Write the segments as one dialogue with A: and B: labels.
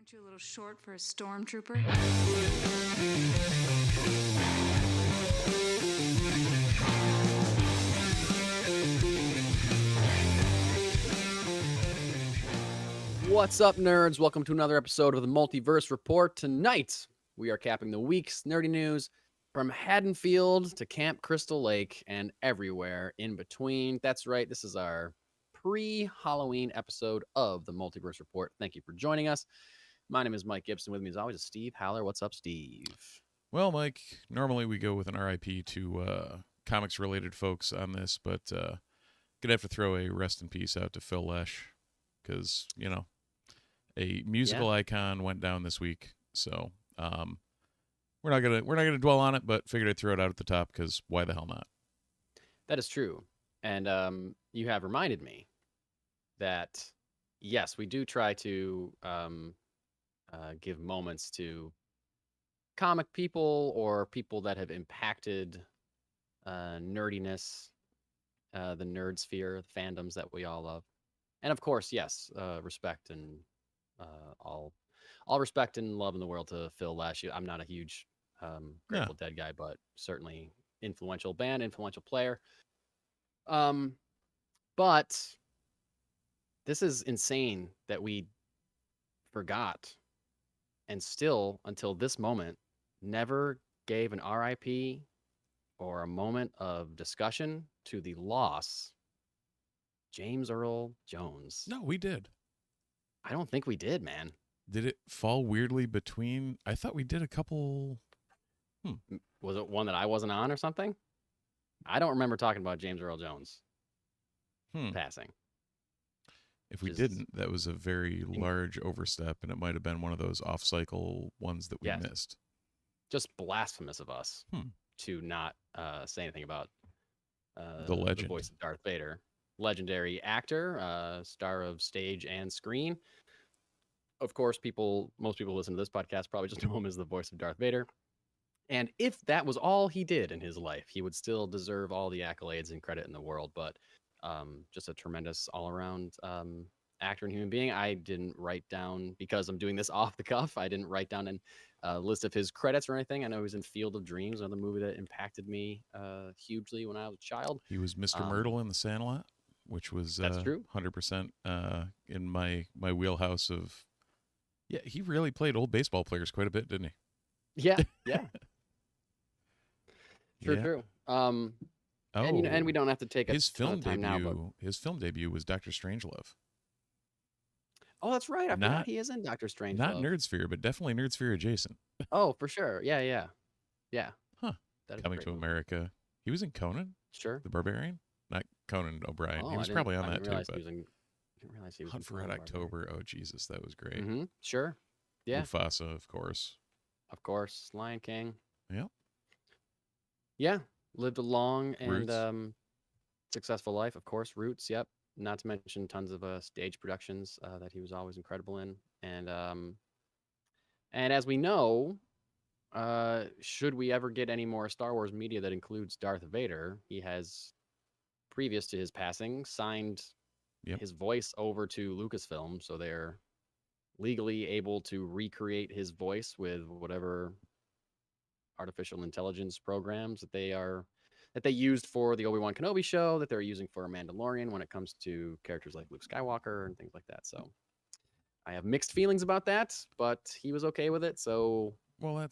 A: Aren't you a little short for a stormtrooper?
B: What's up, nerds? Welcome to another episode of the Multiverse Report. Tonight, we are capping the week's nerdy news from Haddonfield to Camp Crystal Lake and everywhere in between. That's right, this is our pre-Halloween episode of the Multiverse Report. Thank you for joining us. My name is Mike Gibson. With me, as always, is Steve Haller. What's up, Steve?
C: Well, Mike, normally we go with an RIP to comics-related folks on this, but gonna have to throw a rest in peace out to Phil Lesh because a musical icon went down this week. So we're not gonna dwell on it, but figured I'd throw it out at the top because why the hell not?
B: That is true, and you have reminded me that yes, we do try to give moments to comic people or people that have impacted nerdiness, the nerd sphere, the fandoms that we all love, and of course, yes, respect and all respect and love in the world to Phil Lesh. I'm not a huge Grateful Dead guy, but certainly influential band, influential player. But this is insane that we forgot and still, until this moment, never gave an RIP or a moment of discussion to the loss, James Earl Jones.
C: No, we did.
B: I don't think we did, man.
C: Did it fall weirdly between? I thought we did a couple.
B: Was it one that I wasn't on or something? I don't remember talking about James Earl Jones passing.
C: If we didn't, that was a very large overstep, and it might have been one of those off-cycle ones that we missed.
B: Just blasphemous of us to not say anything about
C: the legend,
B: the voice of Darth Vader. Legendary actor, star of stage and screen. Of course, most people listen to this podcast probably just know him as the voice of Darth Vader. And if that was all he did in his life, he would still deserve all the accolades and credit in the world. But just a tremendous all-around actor and human being. I didn't write down, because I'm doing this off the cuff, I didn't write down a list of his credits or anything. I know he was in Field of Dreams, another movie that impacted me hugely when I was a child.
C: He was Mr. Myrtle in The Sandlot, which was
B: that's true.
C: 100% in my wheelhouse of... Yeah, he really played old baseball players quite a bit, didn't he?
B: Yeah. True. And we don't have to take
C: his film
B: time
C: debut.
B: now, but...
C: His film debut was Dr. Strangelove.
B: Oh, that's right. I forgot he is in Dr. Strangelove.
C: Not Nerdsphere, but definitely Nerdsphere adjacent.
B: Oh, for sure. Yeah.
C: Huh.
B: That
C: Coming to
B: movie.
C: America. He was in Conan?
B: Sure.
C: The Barbarian? Not Conan O'Brien.
B: Oh,
C: he was probably on that too.
B: But
C: I
B: didn't realize he was
C: Hunt for Red October. Oh, Jesus, that was great.
B: Mm-hmm. Sure. Yeah.
C: Mufasa, of course.
B: Of course. Lion King.
C: Yep.
B: Yeah. Lived a long and successful life. Of course. Roots. Yep. Not to mention tons of stage productions that he was always incredible in. And as we know, should we ever get any more Star Wars media that includes Darth Vader, he has, previous to his passing, signed his voice over to Lucasfilm, so they're legally able to recreate his voice with whatever artificial intelligence programs that they used for the Obi-Wan Kenobi show, that they're using for Mandalorian when it comes to characters like Luke Skywalker and things like that. So I have mixed feelings about that, but he was okay with it. So,
C: well,
B: I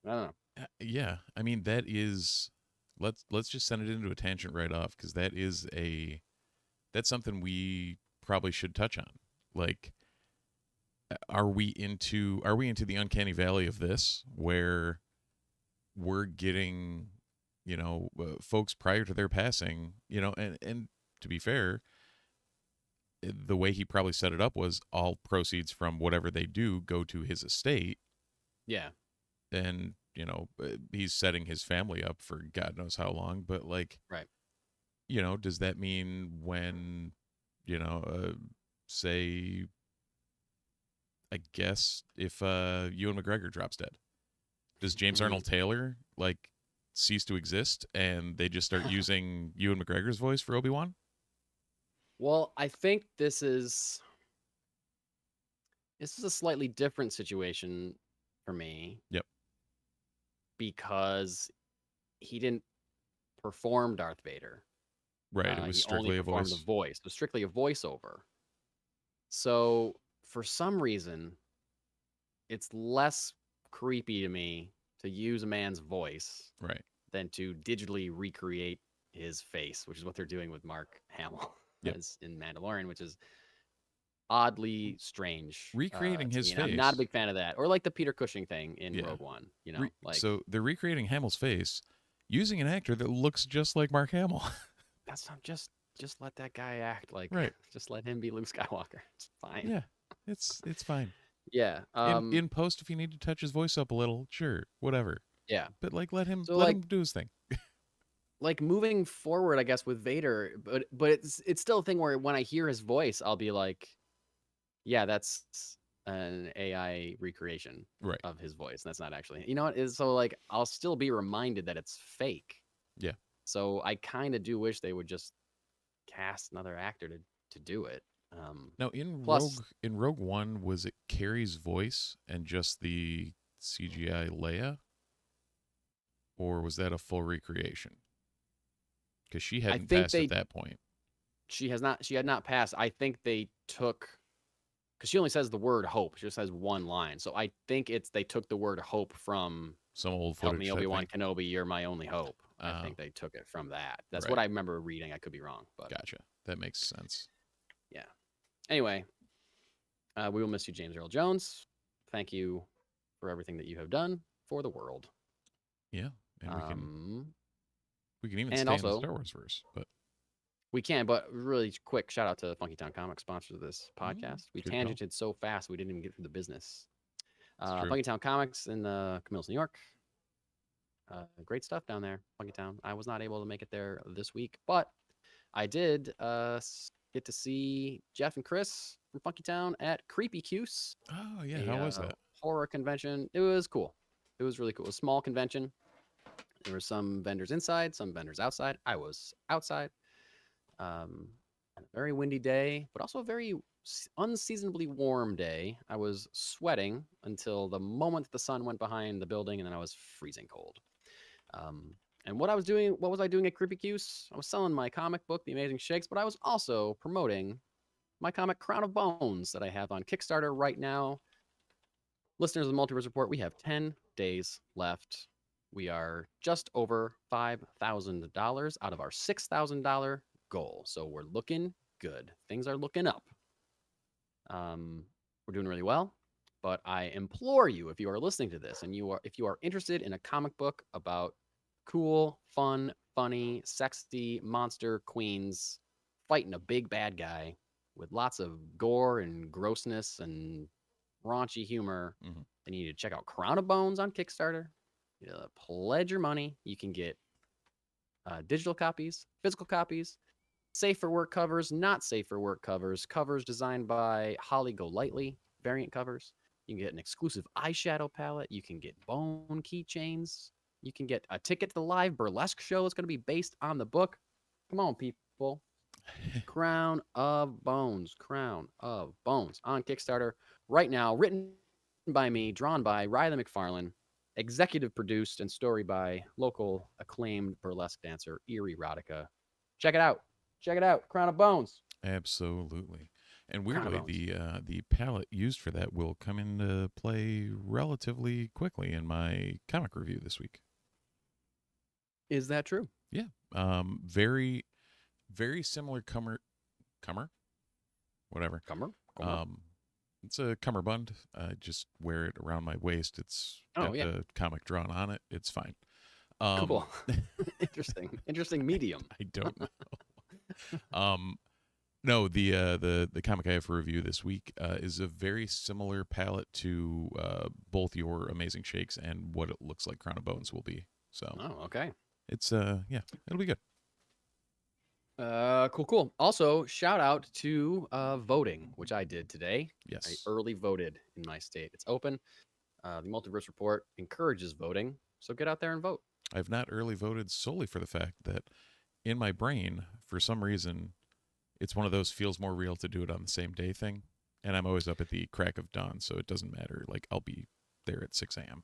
B: don't know.
C: Yeah, I mean, that is... Let's just send it into a tangent right off, because that's something we probably should touch on. Like, are we into the uncanny valley of this, where we're getting, folks prior to their passing, and to be fair, the way he probably set it up was all proceeds from whatever they do go to his estate.
B: Yeah.
C: And, he's setting his family up for God knows how long, but like,
B: right.
C: Does that mean when, say, I guess if Ewan McGregor drops dead, does James Arnold Taylor like cease to exist and they just start using Ewan McGregor's voice for Obi-Wan?
B: Well, I think this is this is a slightly different situation for me.
C: Yep.
B: Because he didn't perform Darth Vader.
C: Right. It was
B: He only
C: strictly a
B: performed
C: voice.
B: the voice. It was strictly a voiceover. So for some reason, it's less creepy to me to use a man's voice
C: Right.
B: than to digitally recreate his face, which is what they're doing with Mark Hamill
C: Yep.
B: as in Mandalorian, which is oddly strange.
C: Recreating
B: to
C: his
B: me, and I'm not a
C: face.
B: big fan of that. Or like the Peter Cushing thing in
C: Yeah.
B: Rogue One, you know, like
C: So they're recreating Hamill's face using an actor that looks just like Mark Hamill.
B: that's not just let that guy act like
C: Right.
B: just let him be Luke Skywalker. It's fine.
C: Yeah. It's fine.
B: Yeah.
C: In post, if you need to touch his voice up a little, sure, whatever.
B: Yeah.
C: But like let him
B: So,
C: him do his thing.
B: Like moving forward, I guess with Vader, but it's still a thing where when I hear his voice, I'll be like, yeah, that's an AI recreation
C: Right.
B: of his voice. That's not actually, you know what? So like I'll still be reminded that it's fake.
C: Yeah.
B: So I kind of do wish they would just cast another actor to do it.
C: Now in
B: Plus-
C: Rogue One, was it Carrie's voice and just the CGI Leia, or was that a full recreation? Because she hadn't
B: think
C: passed
B: they-
C: at that point.
B: She had not passed. I think they took, because she only says the word hope. She just says one line. So I think they took the word hope from
C: Some old
B: "Help
C: footage.
B: me,
C: type
B: Obi-Wan
C: thing.
B: Kenobi, you're my only hope." I
C: Oh.
B: think they took it from that. That's
C: Right.
B: what I remember reading. I could be wrong, but
C: Gotcha. That makes sense.
B: anyway, we will miss you, James Earl Jones. Thank you for everything that you have done for the world.
C: Yeah, and we can even
B: and
C: stay in the
B: also-
C: Star Wars verse, but
B: We can, but really quick shout out to Funky Town Comics, sponsors of this podcast. We
C: good call.
B: tangented so fast we didn't even get through the business.
C: It's true.
B: Funky Town Comics in Camillus, New York. Great stuff down there, Funky Town. I was not able to make it there this week, but I did get to see Jeff and Chris from Funky Town at Creepy Cuse.
C: oh yeah, how was that?
B: Horror convention. It was cool. It was really cool. It was a small convention. There were some vendors inside, some vendors outside. I was outside. A very windy day, but also a very unseasonably warm day. I was sweating until the moment the sun went behind the building, and then I was freezing cold. And what was I doing at Creepy Cuse? I was selling my comic book, The Amazing Shakes, but I was also promoting my comic Crown of Bones that I have on Kickstarter right now. Listeners of the Multiverse Report, we have 10 days left. We are just over $5,000 out of our $6,000 goal. So we're looking good. Things are looking up. We're doing really well. But I implore you, if you are listening to this and if you are interested in a comic book about cool, fun, funny, sexy monster queens fighting a big bad guy with lots of gore and grossness and raunchy humor,
C: Mhm.
B: then you need to check out Crown of Bones on Kickstarter. You pledge your money. You can get digital copies, physical copies, safe for work covers, not safe for work covers, covers designed by Holly Golightly, variant covers. You can get an exclusive eyeshadow palette. You can get bone keychains. You can get a ticket to the live burlesque show. It's going to be based on the book. Come on, people. Crown of Bones on Kickstarter right now. Written by me, drawn by Riley McFarlane, executive produced and story by local acclaimed burlesque dancer Eerie Rodica. Check it out. Crown of Bones.
C: Absolutely. And
B: Crown of
C: weirdly, the palette used for that will come into play relatively quickly in my comic review this week.
B: Is that true?
C: Very, very similar whatever.
B: Cummer?
C: It's a cummerbund. I just wear it around my waist. It's
B: Oh,
C: got
B: yeah.
C: the comic drawn on it. It's fine.
B: Cool. Interesting medium.
C: I don't know. No, the comic I have for review this week is a very similar palette to both your Amazing Shakes and what it looks like Crown of Bones will be. So
B: Oh, okay.
C: it's it'll be good.
B: Cool. Also, shout out to voting, which I did today. I
C: Yes.
B: early voted in my state. It's open. The Multiverse Report encourages voting, so get out there and vote.
C: I've not early voted solely for the fact that in my brain, for some reason, it's one of those feels more real to do it on the same day thing. And I'm always up at the crack of dawn, so it doesn't matter. Like, I'll be there at 6 a.m.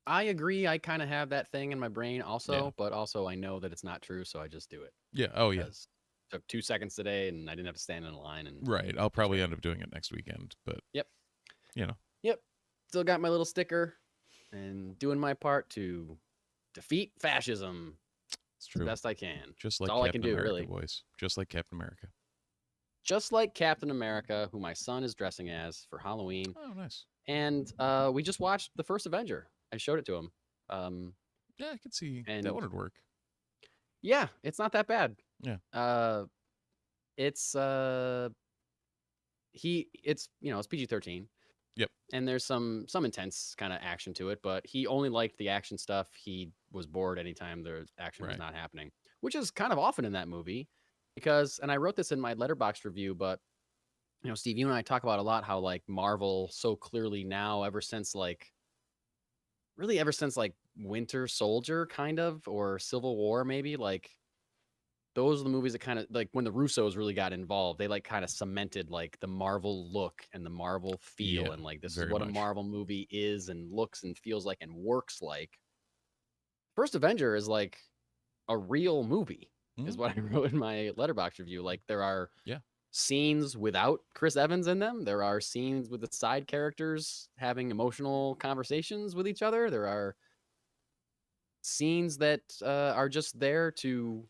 B: I agree. I kind of have that thing in my brain also,
C: Yeah.
B: but also I know that it's not true, so I just do it.
C: Yeah. Oh, yeah.
B: Because it took 2 seconds today, and I didn't have to stand in a line. And
C: Right. I'll probably end up doing it next weekend, but
B: Yep.
C: you know,
B: Yep. Still got my little sticker and doing my part to defeat fascism
C: it's
B: the
C: true.
B: best I can.
C: Just like
B: all I
C: Captain
B: can do,
C: America,
B: really.
C: boys. Just like Captain America.
B: Just like Captain America, who my son is dressing as for Halloween.
C: Oh, nice.
B: And we just watched the first Avenger. I showed it to him.
C: Yeah, I could see
B: And
C: that one would work.
B: yeah, it's not that bad.
C: Yeah.
B: It's it's it's PG-13.
C: Yep.
B: And there's some intense kind of action to it, but he only liked the action stuff. He was bored anytime the action was
C: Right.
B: not happening, which is kind of often in that movie because, and I wrote this in my Letterboxd review, but Steve, you and I talk about a lot how like Marvel so clearly now, ever since like Winter Soldier kind of, or Civil War maybe, like those are the movies that kind of like when the Russos really got involved, they like kind of cemented like the Marvel look and the Marvel feel,
C: Yeah,
B: and like this is
C: very
B: what
C: much.
B: a Marvel movie is and looks and feels like and works like. First Avenger is like a real movie, is what I wrote in my Letterboxd review. Like there are
C: Yeah.
B: scenes without Chris Evans in them. There are scenes with the side characters having emotional conversations with each other. There are scenes that are just there to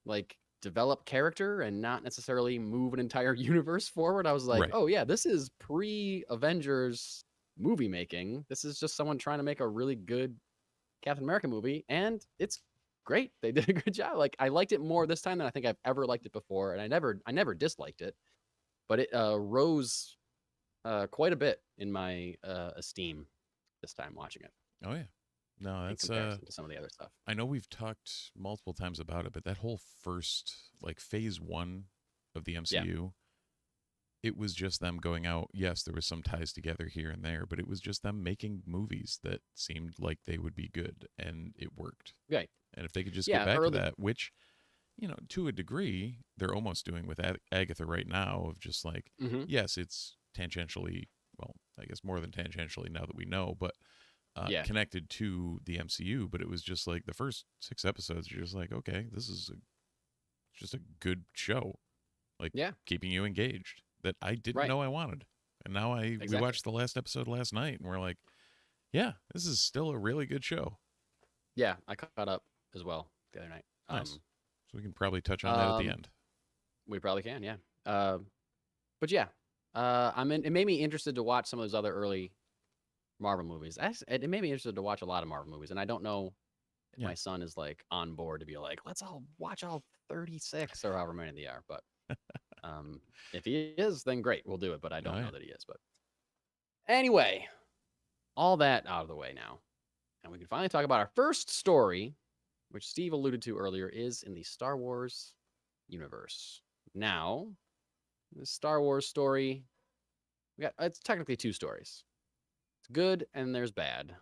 B: like develop character and not necessarily move an entire universe forward. I was like,
C: Right.
B: oh yeah, this is pre-Avengers movie making. This is just someone trying to make a really good Captain America movie, and it's great. They did a good job. Like I liked it more this time than I think I've ever liked it before, and I never disliked it, but it rose quite a bit in my esteem this time watching it.
C: Oh, yeah. No,
B: In
C: that's
B: comparison to some of the other stuff.
C: I know we've talked multiple times about it, but that whole first like phase 1 of the MCU, it was just them going out. Yes, there was some ties together here and there, but it was just them making movies that seemed like they would be good, and it worked.
B: Right.
C: And if they could just get back to that, which, to a degree, they're almost doing with Agatha right now, of just like, yes, it's tangentially, well, I guess more than tangentially now that we know, but connected to the MCU. But it was just like the first 6 episodes, you're just like, okay, this is just a good show, like keeping you engaged that I didn't know I wanted. And now we watched the last episode last night, and we're like, yeah, this is still a really good show.
B: Yeah, I caught up as well the other night.
C: Nice. So we can probably touch on that at the end.
B: We probably can, yeah. But yeah, it made me interested to watch some of those other early Marvel movies. It made me interested to watch a lot of Marvel movies, and I don't know if my son is like on board to be like, let's all watch all 36 or however many they are. But if he is, then great, we'll do it. But I don't know that he is. But anyway, all that out of the way now, and we can finally talk about our first story, which Steve alluded to earlier, is in the Star Wars universe. Now, the Star Wars story, it's technically 2 stories. It's good and there's bad.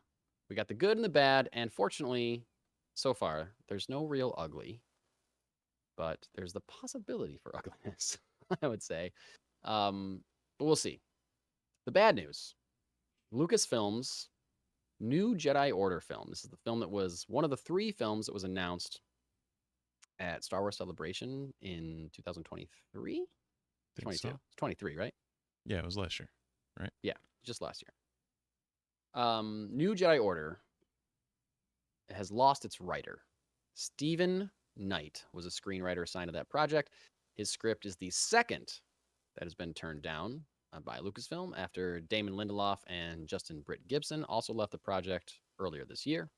B: We got the good and the bad, and fortunately, so far, there's no real ugly, but there's the possibility for ugliness, I would say. But we'll see. The bad news, Lucasfilm's new Jedi Order film. This is the film that was one of the 3 films that was announced at Star Wars Celebration in 2023? 22. So. It's 23, right?
C: Yeah, it was last year, right?
B: Yeah, just last year. New Jedi Order has lost its writer. Stephen Knight was a screenwriter assigned to that project. His script is the second that has been turned down by Lucasfilm after Damon Lindelof and Justin Britt Gibson also left the project earlier this year.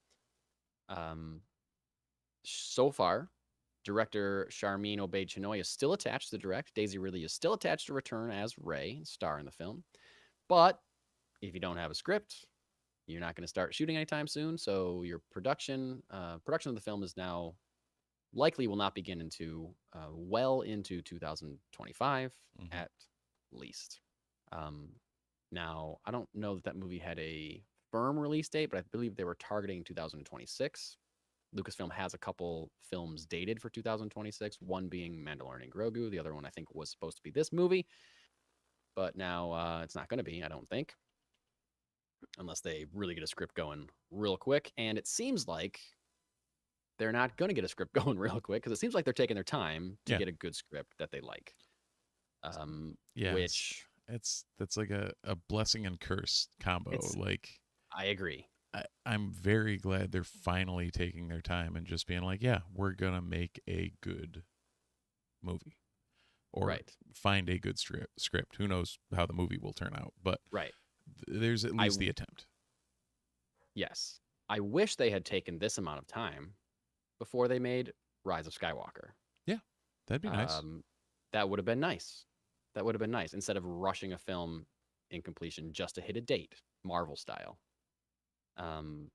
B: So far, director Sharmeen Obaid-Chinoy is still attached to direct. Daisy Ridley is still attached to return as Rey, star in the film. But if you don't have a script, you're not going to start shooting anytime soon. So your production of the film is now likely will not begin into well into 2025 at least. Now, I don't know that movie had a firm release date, but I believe they were targeting 2026. Lucasfilm has a couple films dated for 2026, one being Mandalorian and Grogu. The other one, I think, was supposed to be this movie. but now it's not going to be, I don't think, unless they really get a script going real quick. And it seems like they're not going to get a script going real quick because it seems like they're taking their time to
C: Yeah.
B: get a good script that they like.
C: Yeah,
B: Which
C: that's like a blessing and curse combo.
B: It's-
C: Like
B: I agree.
C: I'm very glad they're finally taking their time and just being like, yeah, we're gonna make a good movie, or
B: Right.
C: find a good script. Who knows how the movie will turn out, but
B: Right.
C: there's at least the attempt.
B: Yes. I wish they had taken this amount of time before they made Rise of Skywalker.
C: That'd be nice.
B: That would have been nice. That would have been nice instead of rushing a film in completion just to hit a date, Marvel style. And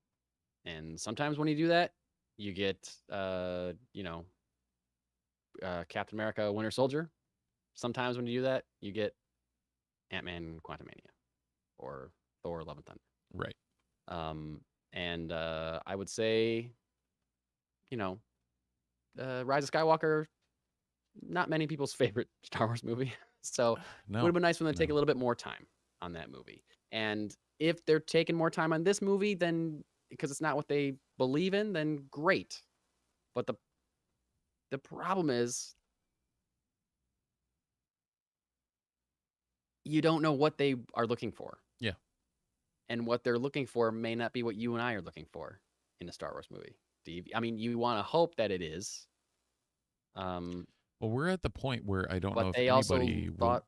B: sometimes when you do that, you get, Captain America, Winter Soldier. Sometimes when you do that, you get Ant-Man, Quantumania, or Thor: Love and Thunder.
C: Right.
B: And I would say, Rise of Skywalker, not many people's favorite Star Wars movie. So it
C: No.
B: would have been nice for them to take a
C: no.
B: little bit more time on that movie. And if they're taking more time on this movie, then because it's not what they believe in, then great. But the problem is you don't know what they are looking for.
C: Yeah.
B: And what they're looking for may not be what you and I are looking for in a Star Wars movie. I mean, you want to hope that it is.
C: Well, we're at the point where I don't
B: But
C: know if
B: they also
C: anybody will,
B: thought,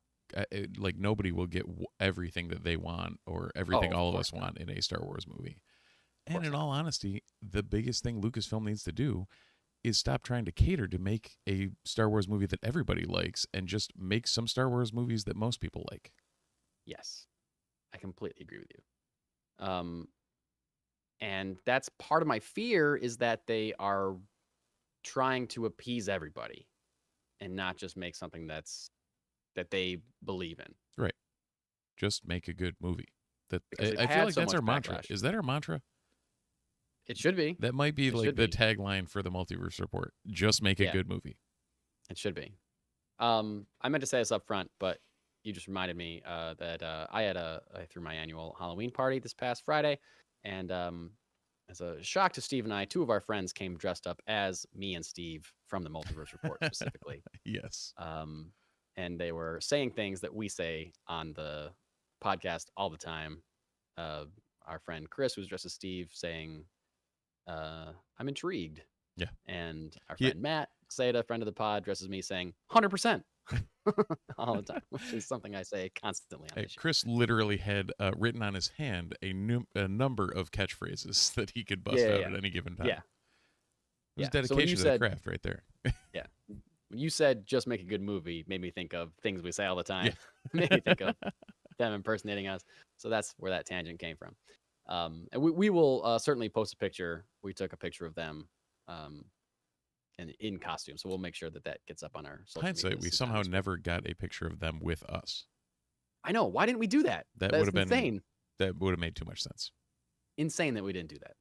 C: like nobody will get everything that they want or everything
B: of
C: all of
B: course
C: us want in a Star Wars movie. And
B: course
C: in
B: not.
C: all honesty, the biggest thing Lucasfilm needs to do is stop trying to cater to make a Star Wars movie that everybody likes and just make some Star Wars movies that most people like.
B: yes, I completely agree with you. And that's part of my fear is that they are trying to appease everybody and not just make something that they believe in.
C: Just make a good movie. That
B: Because they've
C: I feel
B: had
C: like
B: so
C: that's
B: much
C: our mantra.
B: backlash.
C: Is that our mantra?
B: It should be.
C: That might be
B: It
C: like
B: should
C: the
B: be.
C: tagline for the Multiverse Report. Just make a
B: Yeah.
C: good movie.
B: It should be. I meant to say this up front, but you just reminded me that I threw my annual Halloween party this past Friday, and as a shock to Steve and I, two of our friends came dressed up as me and Steve from the Multiverse Report specifically.
C: Yes.
B: And they were saying things that we say on the podcast all the time. Our friend Chris, who's dressed as Steve, saying, I'm intrigued.
C: Yeah.
B: And our
C: He-
B: friend Matt Seda, friend of the pod, dresses me saying 100% all the time, which is something I say constantly on this show.
C: Chris literally had written on his hand a number of catchphrases that he could bust
B: Yeah,
C: out
B: yeah.
C: at any given time.
B: Yeah.
C: It was
B: Yeah. So when
C: dedication
B: you
C: to
B: said-
C: the craft right there.
B: When you said just make a good movie, made me think of things we say all the time.
C: Yeah.
B: Made me think of them impersonating us. So that's where that tangent came from. And we will certainly post a picture. We took a picture of them in costume. So we'll make sure that gets up on our social
C: Hindsight,
B: media
C: we
B: sometime
C: somehow
B: this week.
C: never got a picture of them with us.
B: I know. Why didn't we do that?
C: That
B: That's
C: would have been
B: insane.
C: that would have made too much sense.
B: Insane that we didn't do that.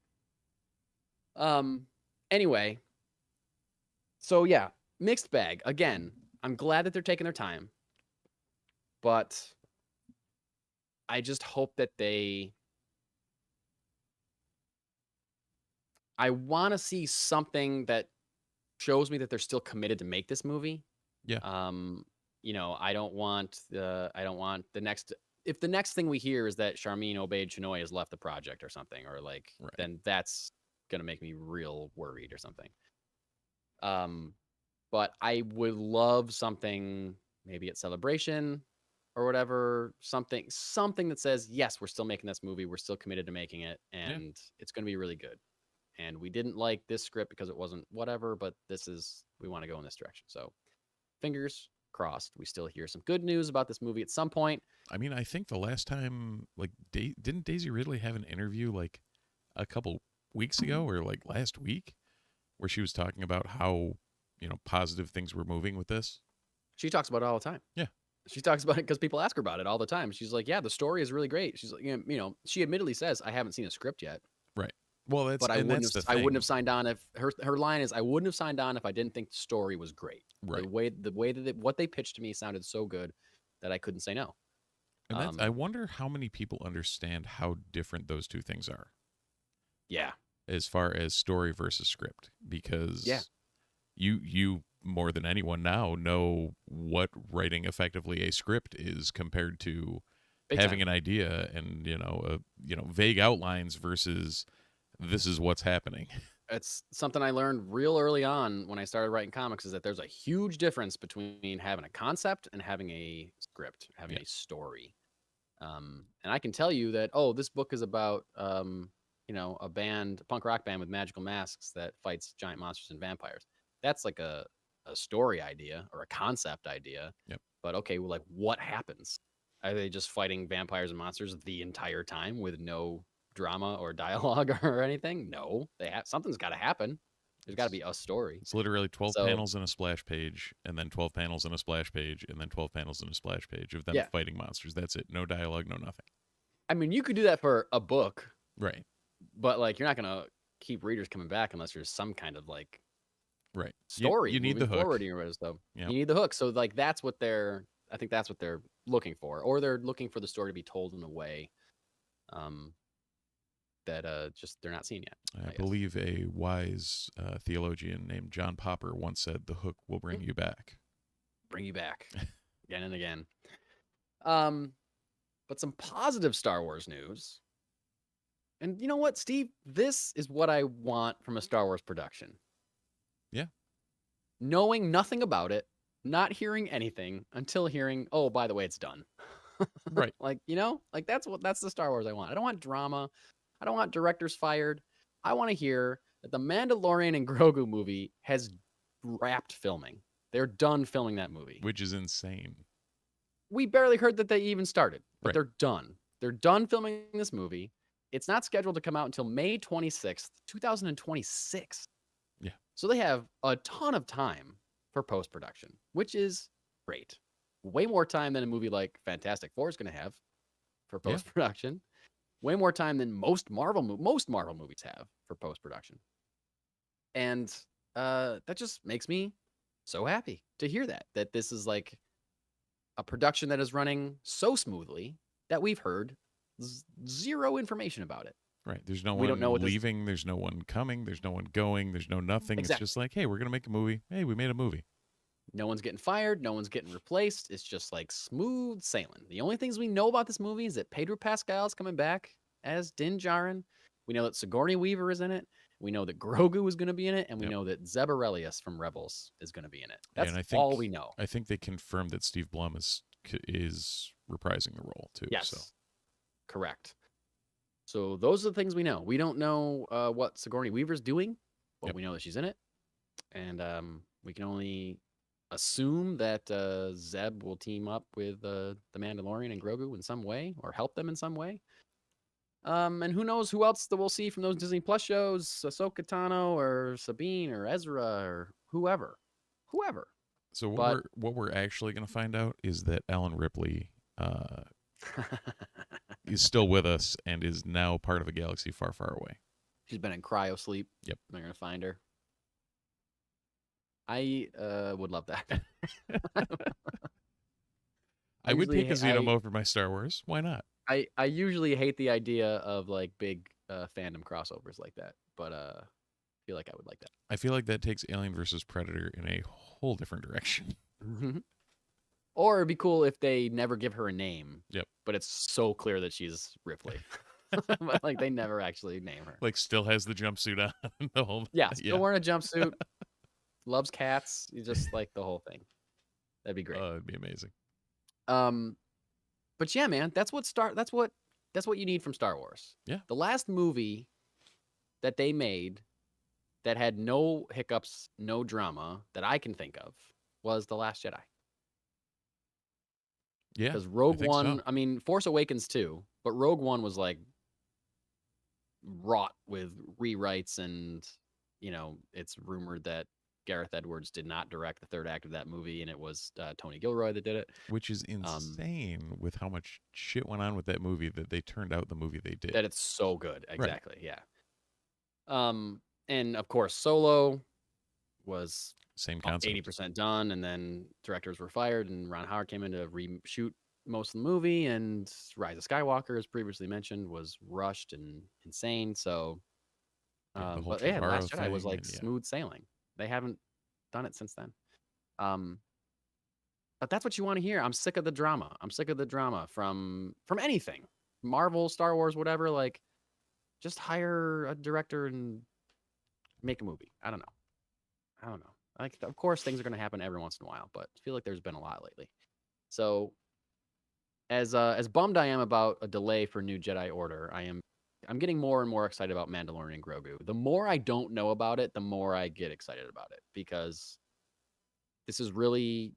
B: Anyway, so yeah, mixed bag. Again, I'm glad that they're taking their time, but I just hope that I want to see something that shows me that they're still committed to make this movie.
C: Yeah.
B: I don't want the next. If the next thing we hear is that Charmin Obaid-Chinoy has left the project or something, or like,
C: Right.
B: then that's gonna make me real worried or something. But I would love something maybe at Celebration or whatever, something that says, yes, we're still making this movie, we're still committed to making it, and it's gonna be really good. And we didn't like this script because it wasn't whatever, but we want to go in this direction. So fingers crossed, we still hear some good news about this movie at some point.
C: I mean, I think the last time, like, didn't Daisy Ridley have an interview like a couple weeks ago or like last week where she was talking about how, positive things were moving with this?
B: She talks about it all the time.
C: Yeah.
B: She talks about it because people ask her about it all the time. She's like, yeah, the story is really great. She's like, she admittedly says, I haven't seen a script yet,
C: Well, that's
B: but I
C: and
B: wouldn't
C: that's
B: have,
C: the
B: I wouldn't
C: thing.
B: have signed on if her line is, I wouldn't have signed on if I didn't think the story was great.
C: Right.
B: The way that what they pitched to me sounded so good that I couldn't say no.
C: And I wonder how many people understand how different those two things are.
B: Yeah.
C: As far as story versus script, because
B: Yeah.
C: you more than anyone now know what writing effectively a script is compared to
B: Big
C: having
B: time.
C: an idea and vague outlines versus this is what's happening.
B: It's something I learned real early on when I started writing comics, is that there's a huge difference between having a concept and having a script, having a story. And I can tell you that, this book is about, a punk rock band with magical masks that fights giant monsters and vampires. That's like a story idea or a concept idea.
C: Yep.
B: But okay, well, like, what happens? Are they just fighting vampires and monsters the entire time with no drama or dialogue or anything? No, something's got to happen. There's got to be a story.
C: It's literally 12 panels in a splash page, and then 12 panels in a splash page, and then 12 panels in a splash page of them fighting monsters. That's it. No dialogue, no nothing.
B: I mean, you could do that for a book,
C: right?
B: But like, you're not gonna keep readers coming back unless there's some kind of like
C: right
B: story.
C: You need the hook.
B: Forward or stuff. Yep. You need the hook. So like, that's what I think that's what they're looking for, or they're looking for the story to be told in a way that just they're not seeing yet.
C: I believe a wise theologian named John Popper once said, "The hook will bring you back."
B: Bring you back again and again. But some positive Star Wars news. And you know what, Steve? This is what I want from a Star Wars production.
C: Yeah.
B: Knowing nothing about it, not hearing anything until hearing, oh, by the way, it's done.
C: Right.
B: Like, that's the Star Wars I want. I don't want drama. I don't want directors fired. I want to hear that the Mandalorian and Grogu movie has wrapped filming. They're done filming that movie.
C: Which is insane.
B: We barely heard that they even started, but
C: right.
B: They're done. They're done filming this movie. It's not scheduled to come out until May 26th, 2026.
C: Yeah.
B: So they have a ton of time for post-production, which is great. Way more time than a movie like Fantastic Four is going to have for post-production. Yeah. Way more time than most Marvel movies have for post-production. And that just makes me so happy to hear that this is like a production that is running so smoothly that we've heard zero information about it.
C: Right. There's no one leaving. There's no one coming. There's no one going. There's no nothing. Exactly. It's just like, hey, we're going to make a movie. Hey, we made a movie.
B: No one's getting fired. No one's getting replaced. It's just like smooth sailing. The only things we know about this movie is that Pedro Pascal is coming back as Din Djarin. We know that Sigourney Weaver is in it. We know that Grogu is going to be in it. And we know that Zeb Orrelios from Rebels is going to be in it. That's all we know.
C: I think they confirmed that Steve Blum is reprising the role too.
B: Yes.
C: So.
B: Correct. So those are the things we know. We don't know what Sigourney Weaver's doing, but we know that she's in it. And we can only assume that Zeb will team up with the Mandalorian and Grogu in some way, or help them in some way. And who knows who else that we'll see from those Disney Plus shows, Ahsoka Tano or Sabine or Ezra or whoever.
C: So what we're actually going to find out is that Ellen Ripley is still with us and is now part of a galaxy far, far away.
B: She's been in cryo sleep.
C: Yep.
B: They're going to find her. I would love that.
C: I would take a Xenomorph for my Star Wars. Why not?
B: I usually hate the idea of like big fandom crossovers like that, but I feel like I would like that.
C: I feel like that takes Alien versus Predator in a whole different direction.
B: Or it'd be cool if they never give her a name.
C: Yep.
B: But it's so clear that she's Ripley. But like they never actually name her.
C: Like still has the jumpsuit on the whole.
B: Yeah, still wearing a jumpsuit. Loves cats. You just like the whole thing. That'd be great.
C: Oh, it'd be amazing.
B: But yeah, man, that's what you need from Star Wars.
C: Yeah.
B: The last movie that they made that had no hiccups, no drama that I can think of was The Last Jedi.
C: Yeah.
B: Because Rogue One, I mean, Force Awakens too, but Rogue One was like wrought with rewrites, and it's rumored that Gareth Edwards did not direct the third act of that movie, and it was Tony Gilroy that did it.
C: Which is insane with how much shit went on with that movie that they turned out the movie they did.
B: That it's so good. Exactly. Right. Yeah. And of course, Solo was
C: same concept.
B: 80% done, and then directors were fired, and Ron Howard came in to reshoot most of the movie, and Rise of Skywalker, as previously mentioned, was rushed and insane. So,
C: Yeah, the whole
B: but yeah,
C: Trevorrow
B: Last Jedi was
C: thing,
B: like
C: and yeah.
B: smooth sailing. They haven't done it since then. Um, but that's what you want to hear. I'm sick of the drama. I'm sick of the drama from anything, Marvel, Star Wars, whatever. Like, just hire a director and make a movie. I don't know. Like, of course, things are going to happen every once in a while, but I feel like there's been a lot lately. So, as bummed I am about a delay for New Jedi Order, I'm getting more and more excited about Mandalorian Grogu. The more I don't know about it, the more I get excited about it, because this is really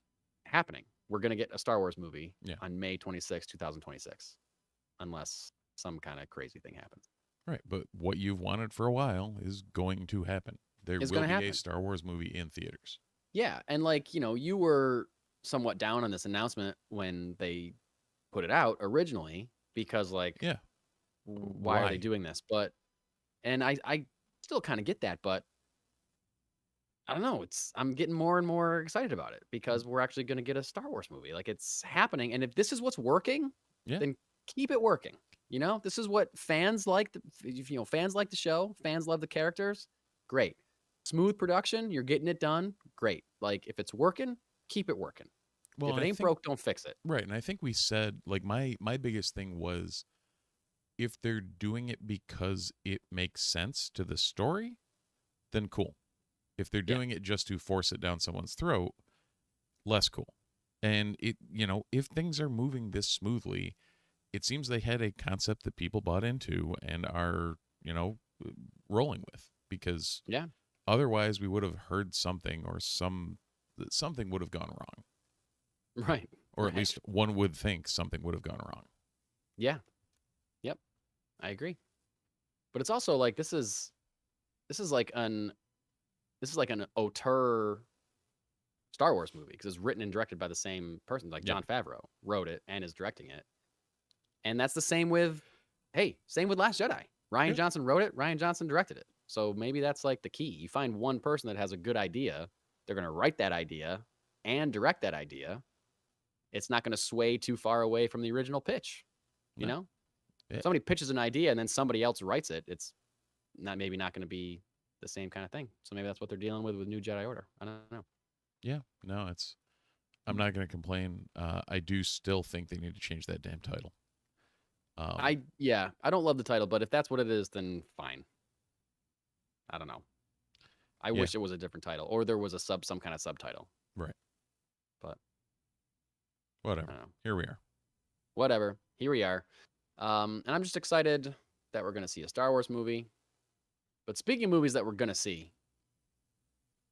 B: happening. We're going to get a Star Wars movie
C: Yeah.
B: on May 26, 2026, unless some kind of crazy thing happens.
C: Right, but what you've wanted for a while is going to happen. There
B: It's
C: will
B: gonna
C: be a
B: happen.
C: Star Wars movie in theaters.
B: Yeah, and like, you were somewhat down on this announcement when they put it out originally, because like,
C: Yeah.
B: why are they
C: Why?
B: doing this? But and I still kind of get that, but I don't know. I'm getting more and more excited about it, because we're actually going to get a Star Wars movie. Like, it's happening, and if this is what's working,
C: Yeah.
B: then keep it working. This is what fans like. Fans like the show. Fans love the characters. Great, smooth production. You're getting it done. Great. Like, if it's working, keep it working.
C: Well,
B: If it
C: and I
B: ain't
C: think
B: broke, don't fix it.
C: right, and I think we said like my biggest thing was if they're doing it because it makes sense to the story, then cool. If they're
B: Yeah.
C: doing it just to force it down someone's throat, less cool. And if things are moving this smoothly, it seems they had a concept that people bought into and are, rolling with, because
B: Yeah.
C: otherwise we would have heard something, or something would have gone wrong.
B: Right.
C: Or at
B: Right.
C: least one would think something would have gone wrong.
B: Yeah. Yep. I agree. But it's also like this is like an auteur Star Wars movie, because it's written and directed by the same person. Like,
C: Yeah.
B: Jon Favreau wrote it and is directing it. And that's the same with Last Jedi. Ryan
C: Yeah.
B: Johnson wrote it, Ryan Johnson directed it. So maybe that's like the key. You find one person that has a good idea, they're going to write that idea and direct that idea. It's not going to sway too far away from the original pitch. You
C: No.
B: know?
C: Yeah.
B: Somebody pitches an idea and then somebody else writes it. It's maybe not going to be the same kind of thing. So maybe that's what they're dealing with New Jedi Order. I don't know.
C: Yeah, no, I'm not going to complain. I do still think they need to change that damn title.
B: I don't love the title, but if that's what it is, then fine. I don't know. I
C: Yeah.
B: wish it was a different title, or there was some kind of subtitle.
C: Right.
B: But I
C: Whatever.
B: don't know.
C: Here we are.
B: Whatever. Here we are. And I'm just excited that we're going to see a Star Wars movie. But speaking of movies that we're going to see,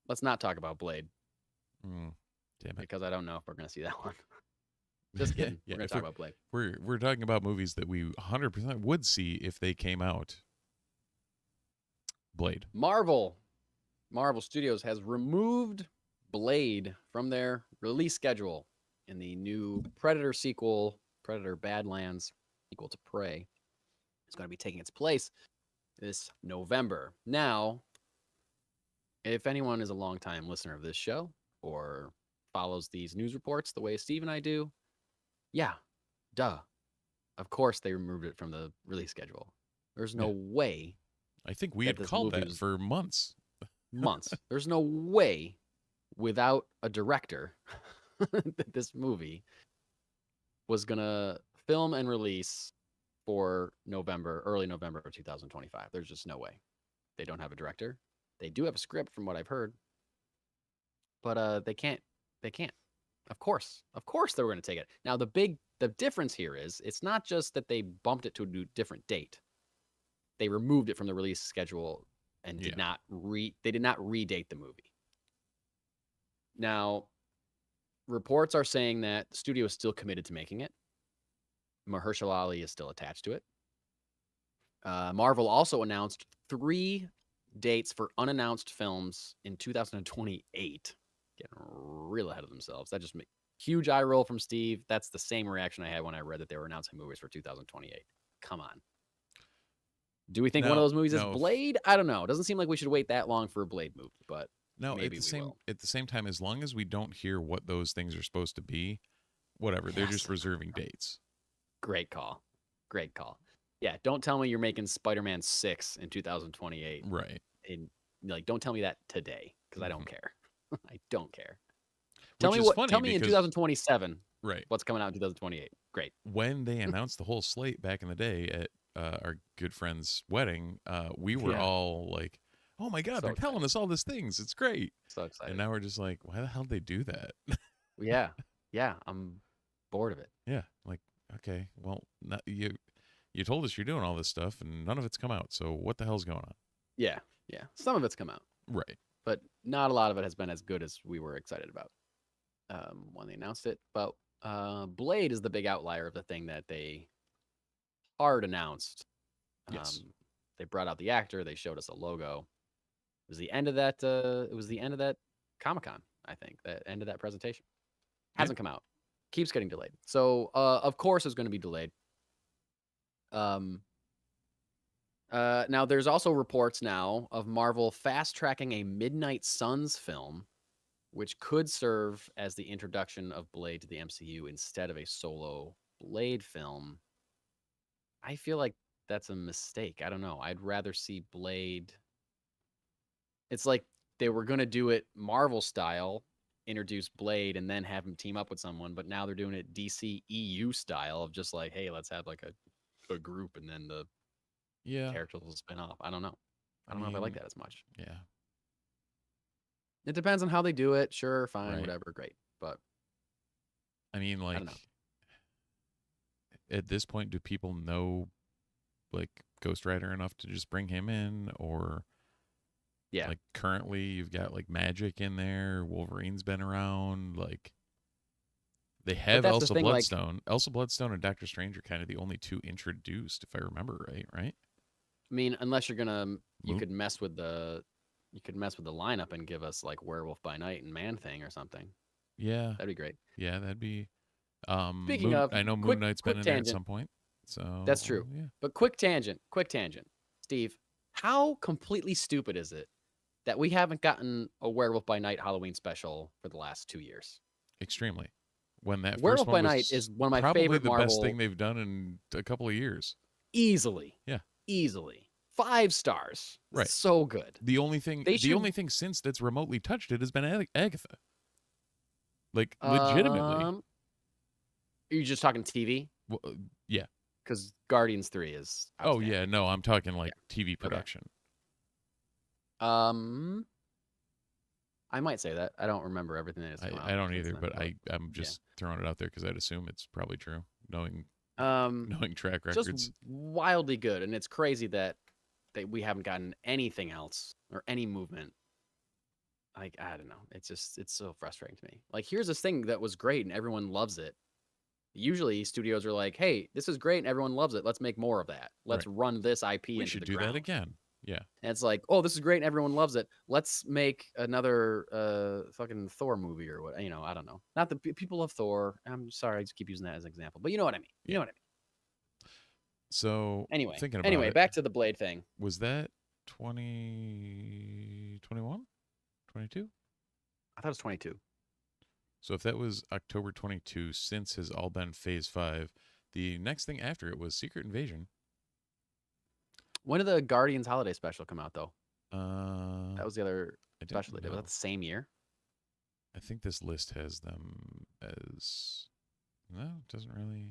B: let's not talk about Blade,
C: Damn it.
B: because I don't know if we're going to see that one. Just kidding.
C: Yeah,
B: We're going
C: if
B: to talk about Blade.
C: We're talking about movies that we 100% would see if they came out. Blade.
B: Marvel Studios has removed Blade from their release schedule in the new Predator sequel, Predator Badlands sequel to Prey. It's going to be taking its place this November. Now, if anyone is a longtime listener of this show or follows these news reports the way Steve and I do, yeah, duh. Of course they removed it from the release schedule. There's no way.
C: I think we
B: that
C: had
B: this
C: called
B: movie
C: that
B: was-
C: for months.
B: Months. There's no way, without a director, that this movie was gonna film and release for early November of 2025. There's just no way. They don't have a director. They do have a script, from what I've heard, but they can't. Of course they were going to take it. Now the difference here is, it's not just that they bumped it to a different date. They removed it from the release schedule and did not redate the movie. Now, reports are saying that the studio is still committed to making it. Mahershala Ali is still attached to it. Marvel also announced 3 dates for unannounced films in 2028. Getting real ahead of themselves. That just made huge eye roll from Steve. That's the same reaction I had when I read that they were announcing movies for 2028. Come on. Do we think one of
C: No,
B: those movies is
C: no.
B: Blade? I don't know. It doesn't seem like we should wait that long for a Blade movie, but
C: No,
B: maybe we will.
C: at the same time, as long as we don't hear what those things are supposed to be, whatever. They're
B: Yes.
C: just reserving dates.
B: Great call. Great call. Yeah, don't tell me you're making Spider-Man 6 in 2028.
C: Right.
B: And like, don't tell me that today because I don't
C: Mhm.
B: care. I don't care.
C: Which is funny
B: Tell me in
C: because
B: 2027
C: right.
B: what's coming out in 2028. Great.
C: When they announced the whole slate back in the day at our good friend's wedding, we were
B: Yeah.
C: all like, "Oh my god,
B: So
C: they're telling us all these things. It's great."
B: So excited.
C: And now we're just like, "Why the hell did they do that?"
B: Yeah. Yeah, I'm bored of it.
C: Yeah, like, okay, well, you told us you're doing all this stuff and none of it's come out. So what the hell's going on?
B: Yeah. Yeah. Some of it's come out,
C: Right.
B: but not a lot of it has been as good as we were excited about when they announced it. But Blade is the big outlier of the thing that they hard announced.
C: Yes.
B: They brought out the actor. They showed us a logo. It was the end of that. It was the end of that Comic-Con. I think that end of that presentation hasn't come out. Keeps getting delayed. So of course it's going to be delayed. Now there's also reports now of Marvel fast tracking a Midnight Suns film, which could serve as the introduction of Blade to the MCU instead of a solo Blade film. I feel like that's a mistake. I don't know. I'd rather see Blade. It's like they were going to do it Marvel style, introduce Blade and then have him team up with someone, but now they're doing it DC EU style of just like, hey, let's have like a group and then the characters will spin off. I don't know. I don't know if I like that as much.
C: Yeah.
B: It depends on how they do it. Sure, fine,
C: Right.
B: whatever, great. But
C: I mean, like,
B: don't know.
C: at this point, do people know, like, Ghost Rider enough to just bring him in? Or,
B: yeah,
C: like, currently you've got, like, Magic in there. Wolverine's been around. Like, they have
B: that's the
C: Elsa
B: thing, like-
C: Bloodstone. Elsa Bloodstone and Doctor Strange are kind of the only two introduced, if I remember right?
B: I mean, unless you're gonna, you
C: Moon-
B: could mess with the lineup and give us like Werewolf by Night and Man Thing or something.
C: Yeah.
B: That'd be great.
C: Yeah, that'd be.
B: Speaking of,
C: I know
B: quick-
C: Moon Knight's
B: quick
C: been in there at
B: tangent.
C: some point. So
B: That's true.
C: Yeah.
B: But quick tangent. Steve, how completely stupid is it that we haven't gotten a Werewolf by Night Halloween special for the last 2 years?
C: Extremely. When that
B: Werewolf
C: first one
B: by
C: was
B: Night is one of my
C: probably
B: favorite
C: the
B: Marvel.
C: best thing they've done in a couple of years.
B: Easily.
C: Yeah.
B: Easily. 5 stars.
C: Right.
B: So good.
C: The only thing
B: They should-
C: only thing since that's remotely touched it has been Agatha. Like legitimately.
B: Are you just talking TV?
C: Well, yeah.
B: Because Guardians 3 is.
C: Oh yeah, no, I'm talking like TV
B: Okay.
C: production.
B: I might say that. I don't remember everything that has come out.
C: I don't
B: since
C: either,
B: then,
C: but I'm just throwing it out there because I'd assume it's probably true, knowing track records.
B: just wildly good, and it's crazy that we haven't gotten anything else or any movement. Like, I don't know. It's so frustrating to me. Like, here's this thing that was great and everyone loves it. Usually studios are like, hey, this is great and everyone loves it. Let's make more of that. Let's run this IP
C: we
B: into
C: should
B: the
C: do
B: ground.
C: that again. Yeah.
B: And it's like, oh, this is great and everyone loves it. Let's make another fucking Thor movie or what, I don't know. Not that people love Thor. I'm sorry, I just keep using that as an example. But you know what I mean. You know what I mean.
C: So
B: Anyway,
C: thinking about it,
B: back to the Blade thing.
C: was that 2021? 22?
B: I thought it was 22.
C: So if that was October 22, since has all been Phase 5, the next thing after it was Secret Invasion.
B: When did the Guardians Holiday Special come out, though?
C: That
B: That was the other
C: I didn't
B: special they did. Was
C: know.
B: that the same year?
C: I think this list has them as no, it doesn't really.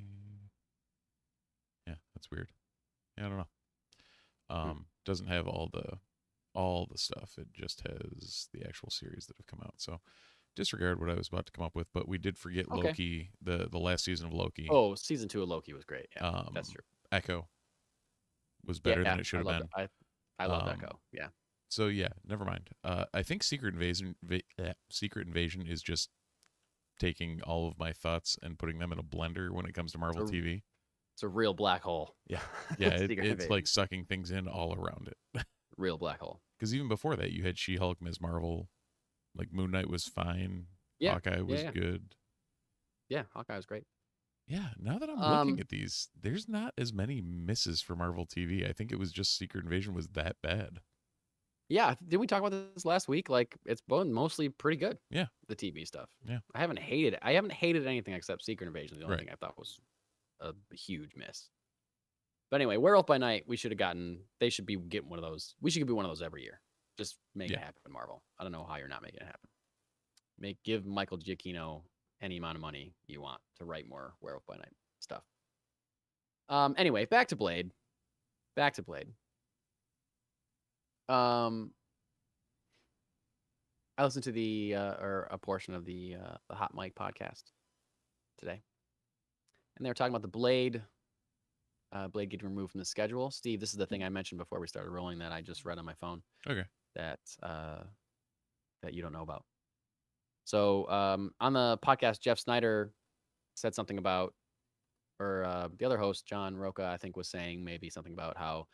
C: Yeah, that's weird. Yeah, I don't know. Doesn't have all the stuff. It just has the actual series that have come out. So disregard what I was about to come up with, but we did forget
B: Okay.
C: Loki, the last season of Loki.
B: Oh, season 2 of Loki was great. Yeah, that's true.
C: Echo was better than it should have
B: I
C: been.
B: I love Echo. Yeah.
C: So yeah, never mind. I think Secret Invasion is just taking all of my thoughts and putting them in a blender when it comes to Marvel TV.
B: It's a real black hole.
C: Yeah, yeah,
B: Secret
C: it's
B: Invasion.
C: like sucking things in all around it.
B: Real black hole.
C: Because even before that, you had She-Hulk, Ms. Marvel, like Moon Knight was fine.
B: Yeah,
C: Hawkeye was
B: yeah.
C: good.
B: Yeah, Hawkeye was great.
C: Yeah, now that I'm looking at these, there's not as many misses for Marvel TV. I think it was just Secret Invasion was that bad.
B: Yeah, did we talk about this last week? Like, it's been mostly pretty good.
C: Yeah.
B: The TV stuff.
C: Yeah.
B: I haven't hated anything except Secret Invasion. The only
C: Right.
B: thing I thought was a huge miss. But anyway, Werewolf by Night, we should have gotten. They should be getting one of those. We should be one of those every year. Just make it
C: Yeah.
B: happen, Marvel. I don't know how you're not making it happen. Give Michael Giacchino any amount of money you want to write more Werewolf by Night stuff. Anyway, back to Blade. I listened to the or a portion of the Hot Mic podcast today, and they were talking about the Blade. Blade getting removed from the schedule. Steve, this is the thing I mentioned before we started rolling that I just read on my phone.
C: Okay.
B: That you don't know about. So on the podcast, Jeff Snyder said something about, or the other host, John Roca, I think, was saying maybe something about how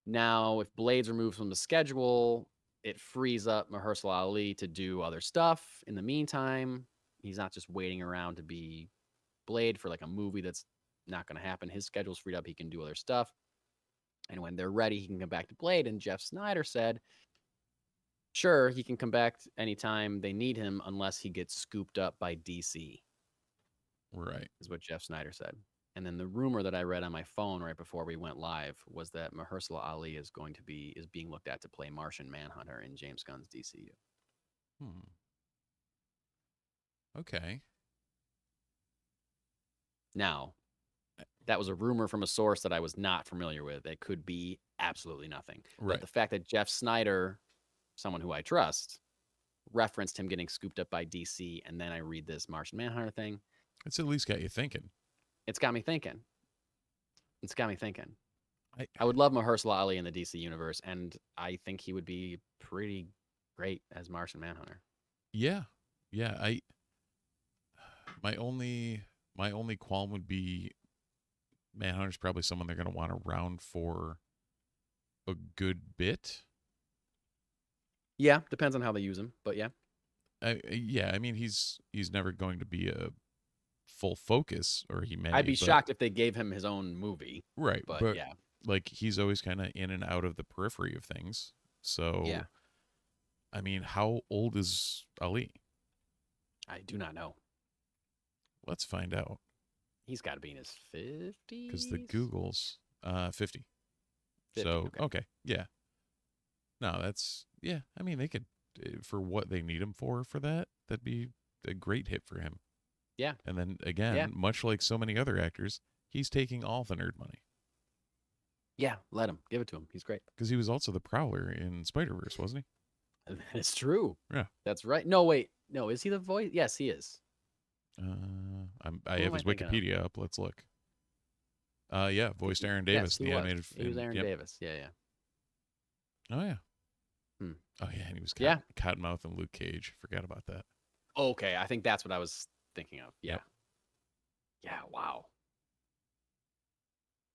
B: now if Blade's removed from the schedule, it frees up Mahershala Ali to do other stuff in the meantime. He's not just waiting around to be Blade for like a movie that's not going to happen. His schedule's freed up. He can do other stuff. And when they're ready, he can come back to Blade. And Jeff Snyder said, sure, he can come back anytime they need him unless he gets scooped up by DC.
C: Right.
B: Is what Jeff Snyder said. And then the rumor that I read on my phone right before we went live was that Mahershala Ali is being looked at to play Martian Manhunter in James Gunn's DCU.
C: Okay.
B: Now, that was a rumor from a source that I was not familiar with. It could be absolutely nothing.
C: Right.
B: But the fact that Jeff Snyder, someone who I trust, referenced him getting scooped up by DC, and then I read this Martian Manhunter thing.
C: It's at least got you thinking.
B: It's got me thinking. I would love Mahershala Ali in the DC universe, and I think he would be pretty great as Martian Manhunter.
C: Yeah. Yeah. My only qualm would be Manhunter's probably someone they're going to want around for a good bit.
B: Yeah, depends on how they use him, but yeah.
C: I mean, he's never going to be a full focus, or he may.
B: I'd be shocked if they gave him his own movie.
C: Right,
B: but yeah.
C: Like, he's always kind of in and out of the periphery of things. So,
B: yeah.
C: I mean, how old is Ali?
B: I do not know.
C: Let's find out.
B: He's got to be in his 50s.
C: Because the Googles, 50.
B: 50,
C: So, okay. Yeah. No, that's, yeah. I mean, they could, for what they need him for that'd be a great hit for him.
B: Yeah.
C: And then, again, much like so many other actors, he's taking all the nerd money.
B: Yeah, let him. Give it to him. He's great.
C: Because he was also the Prowler in Spider-Verse, wasn't
B: he? It's true.
C: Yeah.
B: That's right. No, wait. No, is he the voice? Yes, he is.
C: I have his Wikipedia up. Let's look. Yeah, voiced Aaron Davis,
B: yes,
C: the animated.
B: He was Aaron Davis. Yeah.
C: Oh yeah. Oh yeah, and he was Cottonmouth and Luke Cage. Forgot about that.
B: Okay, I think that's what I was thinking of. Yeah.
C: Yep.
B: Yeah. Wow.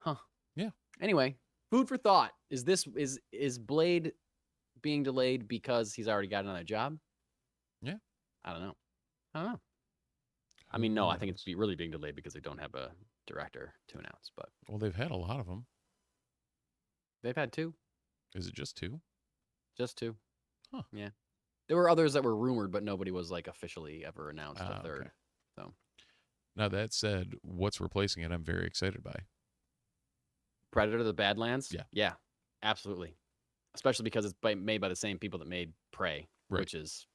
B: Huh.
C: Yeah.
B: Anyway, food for thought. Is Blade being delayed because he's already got another job?
C: Yeah.
B: I don't know. I mean, no, I think it's really being delayed because they don't have a director to announce. But
C: well, they've had a lot of them.
B: They've had 2.
C: Is it just 2?
B: Just 2.
C: Huh.
B: Yeah. There were others that were rumored, but nobody was like officially ever announced a third.
C: Okay.
B: So.
C: Now that said, what's replacing it? I'm very excited by.
B: Predator: The Badlands.
C: Yeah.
B: Yeah. Absolutely. Especially because it's made by the same people that made Prey, which is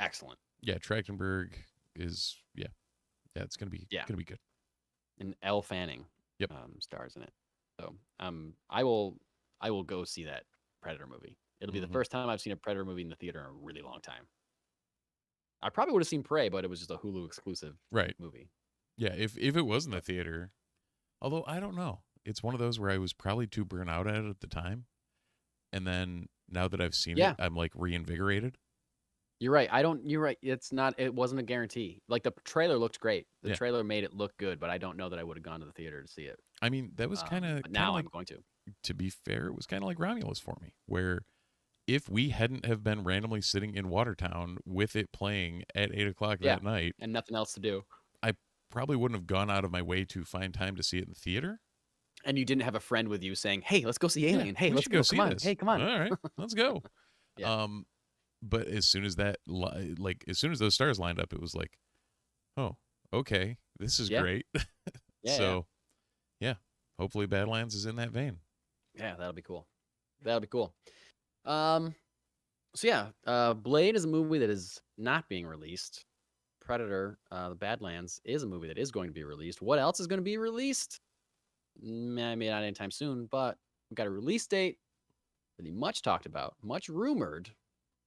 B: excellent.
C: Yeah, Trachtenberg is it's gonna be good.
B: And Elle Fanning stars in it. So I will go see that Predator movie. It'll be the first time I've seen a Predator movie in the theater in a really long time. I probably would have seen Prey, but it was just a Hulu exclusive movie.
C: Yeah, if it was in the theater, although I don't know. It's one of those where I was probably too burnt out at it at the time. And then now that I've seen it, I'm like reinvigorated.
B: You're right. You're right. It wasn't a guarantee. Like the trailer looked great. The trailer made it look good, but I don't know that I would have gone to the theater to see it.
C: I mean, that was kind of
B: now
C: like,
B: I'm going to.
C: To be fair, it was kind of like Romulus for me, where if we hadn't have been randomly sitting in Watertown with it playing at 8:00 that night
B: and nothing else to do,
C: I probably wouldn't have gone out of my way to find time to see it in the theater.
B: And you didn't have a friend with you saying, "Hey, let's go see
C: Yeah,
B: Alien. Hey,
C: we
B: let's
C: should
B: go.
C: see
B: Come on.
C: this.
B: Hey, come on."
C: All right, let's go.
B: Yeah.
C: But as soon as as soon as those stars lined up, it was like, oh, okay, this is
B: Yeah.
C: great.
B: Yeah.
C: So, yeah, hopefully Badlands is in that vein.
B: Yeah, that'll be cool. That'll be cool. So yeah, Blade is a movie that is not being released. Predator, the Badlands, is a movie that is going to be released. What else is going to be released? Maybe not anytime soon, but we've got a release date for the much talked about, much rumored,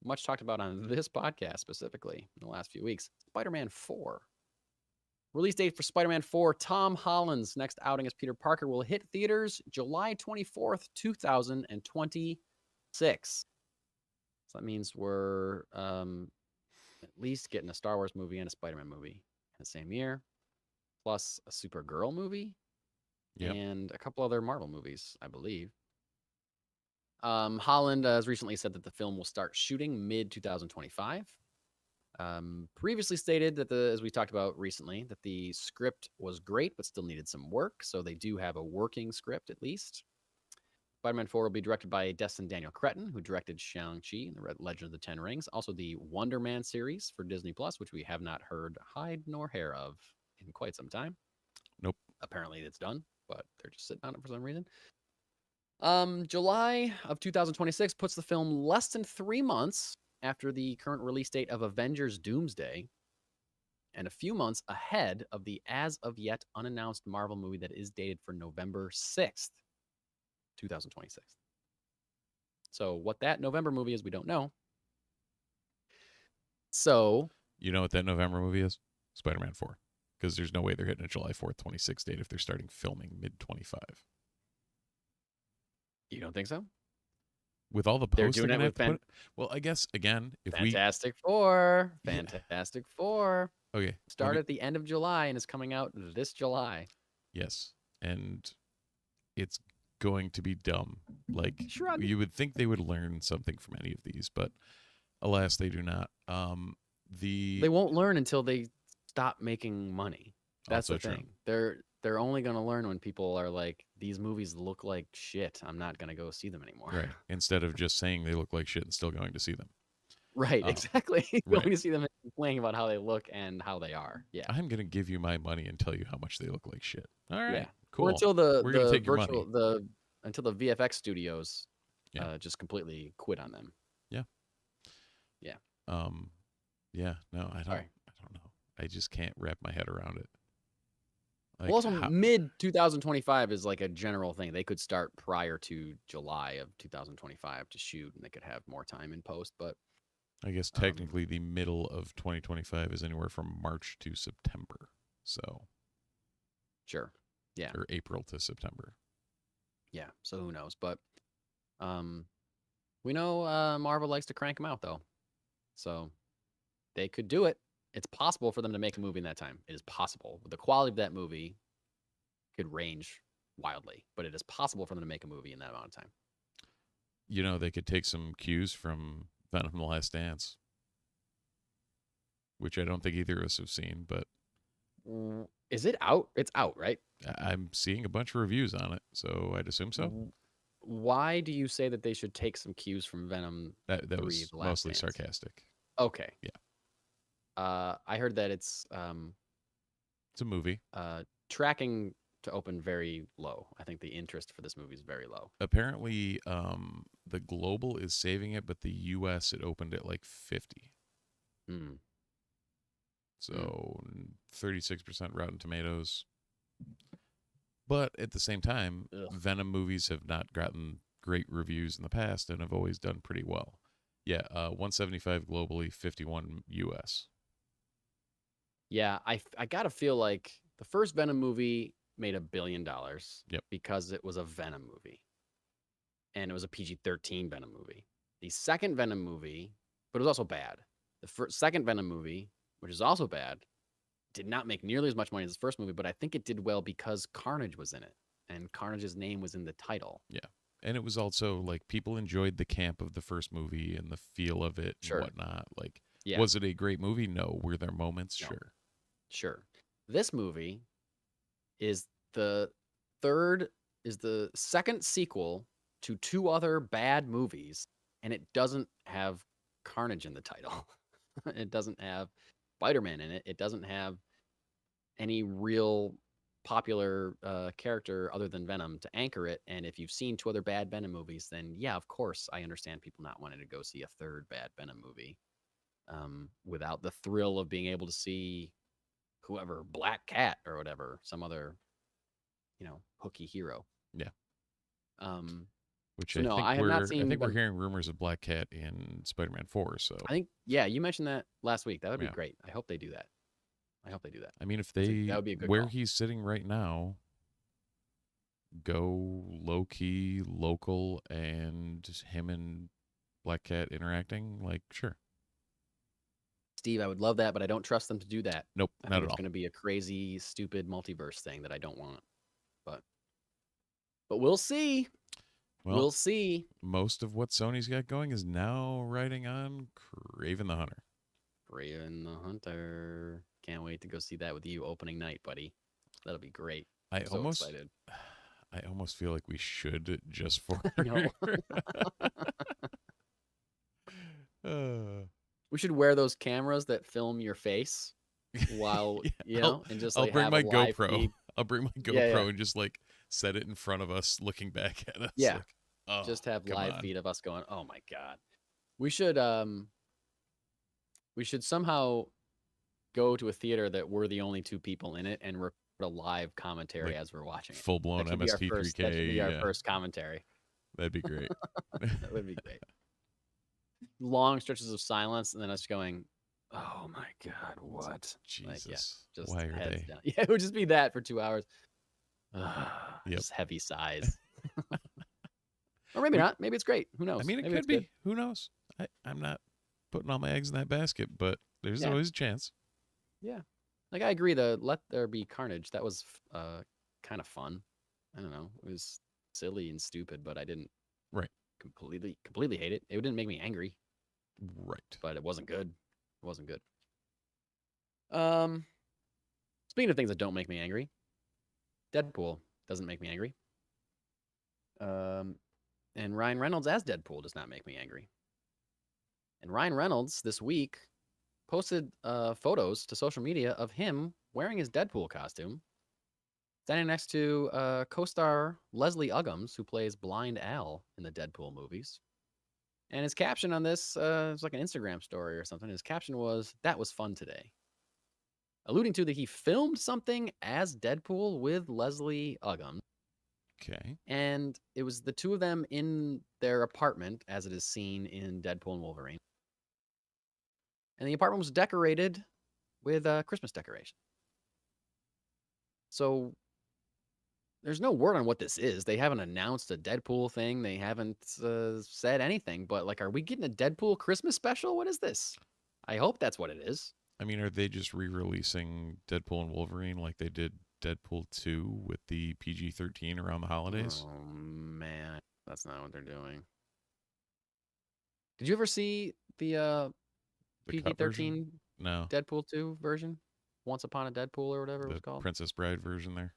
B: much talked about on this podcast specifically in the last few weeks. Spider-Man 4. Release date for Spider-Man 4. Tom Holland's next outing as Peter Parker will hit theaters July 24th, 2026. So that means we're at least getting a Star Wars movie and a Spider-Man movie in the same year, plus a Supergirl movie and a couple other Marvel movies, I believe. Holland has recently said that the film will start shooting mid-2025. Previously stated that as we talked about recently, that the script was great but still needed some work, so they do have a working script at least. Spider-Man 4 will be directed by Destin Daniel Cretton, who directed Shang-Chi and the Legend of the Ten Rings. Also, the Wonder Man series for Disney Plus, which we have not heard hide nor hair of in quite some time.
C: Nope.
B: Apparently, it's done, but they're just sitting on it for some reason. July of 2026 puts the film less than 3 months after the current release date of Avengers Doomsday, and a few months ahead of the as of yet unannounced Marvel movie that is dated for November 6th. 2026. So what that November movie is, we don't know. So
C: you know what that November movie is? Spider-Man 4. Because there's no way they're hitting a July 4th, 26 date if they're starting filming mid-25.
B: You don't think so?
C: With all the
B: They're
C: posts
B: doing
C: they're
B: it
C: gonna
B: with
C: have to put, well, I guess again, if
B: Fantastic Four.
C: Yeah.
B: Fantastic Four.
C: Okay.
B: Start at the end of July and is coming out this July.
C: Yes. And it's going to be dumb. Like
B: Shrug.
C: you would think they would learn something from any of these, but alas, they do not.
B: They won't learn until they stop making money. That's
C: Also
B: the
C: true.
B: thing. They're only going to learn when people are like, these movies look like shit. I'm not going to go see them anymore.
C: Right. Instead of just saying they look like shit and still going to see them.
B: Right, exactly. Going
C: right.
B: to see them and complaining about how they look and how they are. Yeah.
C: I'm going to give you my money and tell you how much they look like shit. All right.
B: Yeah.
C: Cool.
B: Or until
C: We're gonna
B: the
C: take your
B: virtual
C: money.
B: until the VFX studios
C: Yeah.
B: just completely quit on them.
C: Yeah.
B: Yeah.
C: Yeah. No, I don't.
B: Sorry.
C: I don't know. I just can't wrap my head around it. Like,
B: Well, also mid 2025 is like a general thing. They could start prior to July of 2025 to shoot, and they could have more time in post. But
C: I guess technically the middle of 2025 is anywhere from March to September. So.
B: Sure. Yeah.
C: Or April to September.
B: Yeah. So who knows? But we know Marvel likes to crank them out though, so they could do it. It's possible for them to make a movie in that time. It is possible. The quality of that movie could range wildly, but it is possible for them to make a movie in that amount of time.
C: You know, they could take some cues from Venom: The Last Dance, which I don't think either of us have seen, but
B: is it out? It's out, right?
C: I'm seeing a bunch of reviews on it, so I'd assume so.
B: Why do you say that they should take some cues from Venom?
C: That
B: 3,
C: was
B: The Last
C: mostly
B: Dance?
C: sarcastic.
B: Okay.
C: Yeah.
B: I heard that it's
C: a movie.
B: Tracking to open very low. I think the interest for this movie is very low.
C: Apparently, the global is saving it, but the U.S. it opened at like 50. So 36% Rotten Tomatoes. But at the same time, Venom movies have not gotten great reviews in the past and have always done pretty well. Yeah, 175 globally, 51 U.S.
B: Yeah, I gotta feel like the first Venom movie made $1 billion.
C: Yep.
B: Because it was a Venom movie, and it was a PG-13 Venom movie. The second Venom movie, but it was also bad. The second Venom movie, which is also bad, did not make nearly as much money as the first movie, but I think it did well because Carnage was in it, and Carnage's name was in the title.
C: Yeah. And it was also like people enjoyed the camp of the first movie and the feel of it and whatnot. Like, was it a great movie? No. Were there moments?
B: No.
C: Sure.
B: Sure. This movie is the third is the second sequel to 2 other bad movies, and it doesn't have Carnage in the title. It doesn't have Spider-Man in it. It doesn't have any real popular character other than Venom to anchor it. And if you've seen 2 other bad Venom movies, then yeah, of course, I understand people not wanting to go see a third bad Venom movie without the thrill of being able to see whoever, Black Cat or whatever, some other, hooky hero.
C: Yeah. Which
B: So
C: I
B: no,
C: think
B: I have not
C: we're
B: seen
C: we're
B: Venom.
C: hearing rumors of Black Cat in Spider-Man 4. So
B: I think, yeah, you mentioned that last week. That would be
C: Yeah.
B: great. I hope they do that. I hope they do that.
C: I mean, if
B: That
C: they
B: would be a good
C: where
B: call.
C: he's sitting right now, go low key, local, and him and Black Cat interacting, like sure.
B: Steve, I would love that, but I don't trust them to do that.
C: Nope,
B: I
C: not
B: think
C: at
B: it's
C: all.
B: going to be a crazy, stupid multiverse thing that I don't want. But we'll see.
C: Well,
B: We'll see.
C: most of what Sony's got going is now riding on Kraven the Hunter.
B: Kraven the Hunter. Can't wait to go see that with you opening night, buddy. That'll be great.
C: I
B: I'm so
C: almost
B: excited.
C: I almost feel like we should just for
B: I know.
C: Uh,
B: We should wear those cameras that film your face while,
C: Yeah,
B: and just
C: I'll
B: like
C: bring
B: have
C: my
B: a live
C: GoPro.
B: feed.
C: I'll bring my GoPro
B: Yeah, yeah.
C: and just like set it in front of us, looking back at us.
B: Yeah.
C: like, oh,
B: Just have
C: come
B: live
C: on.
B: feed of us going, "Oh my god." We should somehow go to a theater that we're the only 2 people in it and record a live commentary
C: Like,
B: as we're watching it.
C: Full blown
B: That should be our first, that should
C: MST3K.
B: be our
C: Yeah,
B: first commentary.
C: that'd be great.
B: That would be great. Long stretches of silence and then us going, "Oh my god, what?"
C: Jesus,
B: Just
C: why are
B: heads
C: they?
B: down. Yeah, it would just be that for 2 hours.
C: Yep.
B: Just heavy sighs. Or maybe not. Maybe it's great. Who knows?
C: I mean, it
B: Maybe
C: could
B: it's
C: be.
B: good.
C: Who knows? I'm not putting all my eggs in that basket, but there's
B: Yeah.
C: always a chance.
B: Like, I agree. The Let There Be Carnage, that was kind of fun. I don't know. It was silly and stupid, but I didn't
C: Right.
B: completely hate it. It didn't make me angry,
C: Right.
B: but it wasn't good. It wasn't good. Speaking of things that don't make me angry, Deadpool doesn't make me angry. And Ryan Reynolds as Deadpool does not make me angry. And Ryan Reynolds this week posted photos to social media of him wearing his Deadpool costume, standing next to co-star Leslie Uggams, who plays Blind Al in the Deadpool movies. And his caption on this is like an Instagram story or something. His caption was, "That was fun today," alluding to that he filmed something as Deadpool with Leslie Uggams.
C: Okay.
B: And it was the 2 of them in their apartment, as it is seen in Deadpool and Wolverine. And the apartment was decorated with Christmas decoration. So there's no word on what this is. They haven't announced a Deadpool thing. They haven't said anything. But like, are we getting a Deadpool Christmas special? What is this? I hope that's what it is.
C: I mean, are they just re-releasing Deadpool and Wolverine like they did Deadpool 2 with the PG-13 around the holidays?
B: Oh man, that's not what they're doing. Did you ever see the
C: The cut version?
B: PG-13
C: No.
B: Deadpool 2 version? Once Upon a Deadpool or whatever it
C: The
B: was called?
C: Princess Bride version there.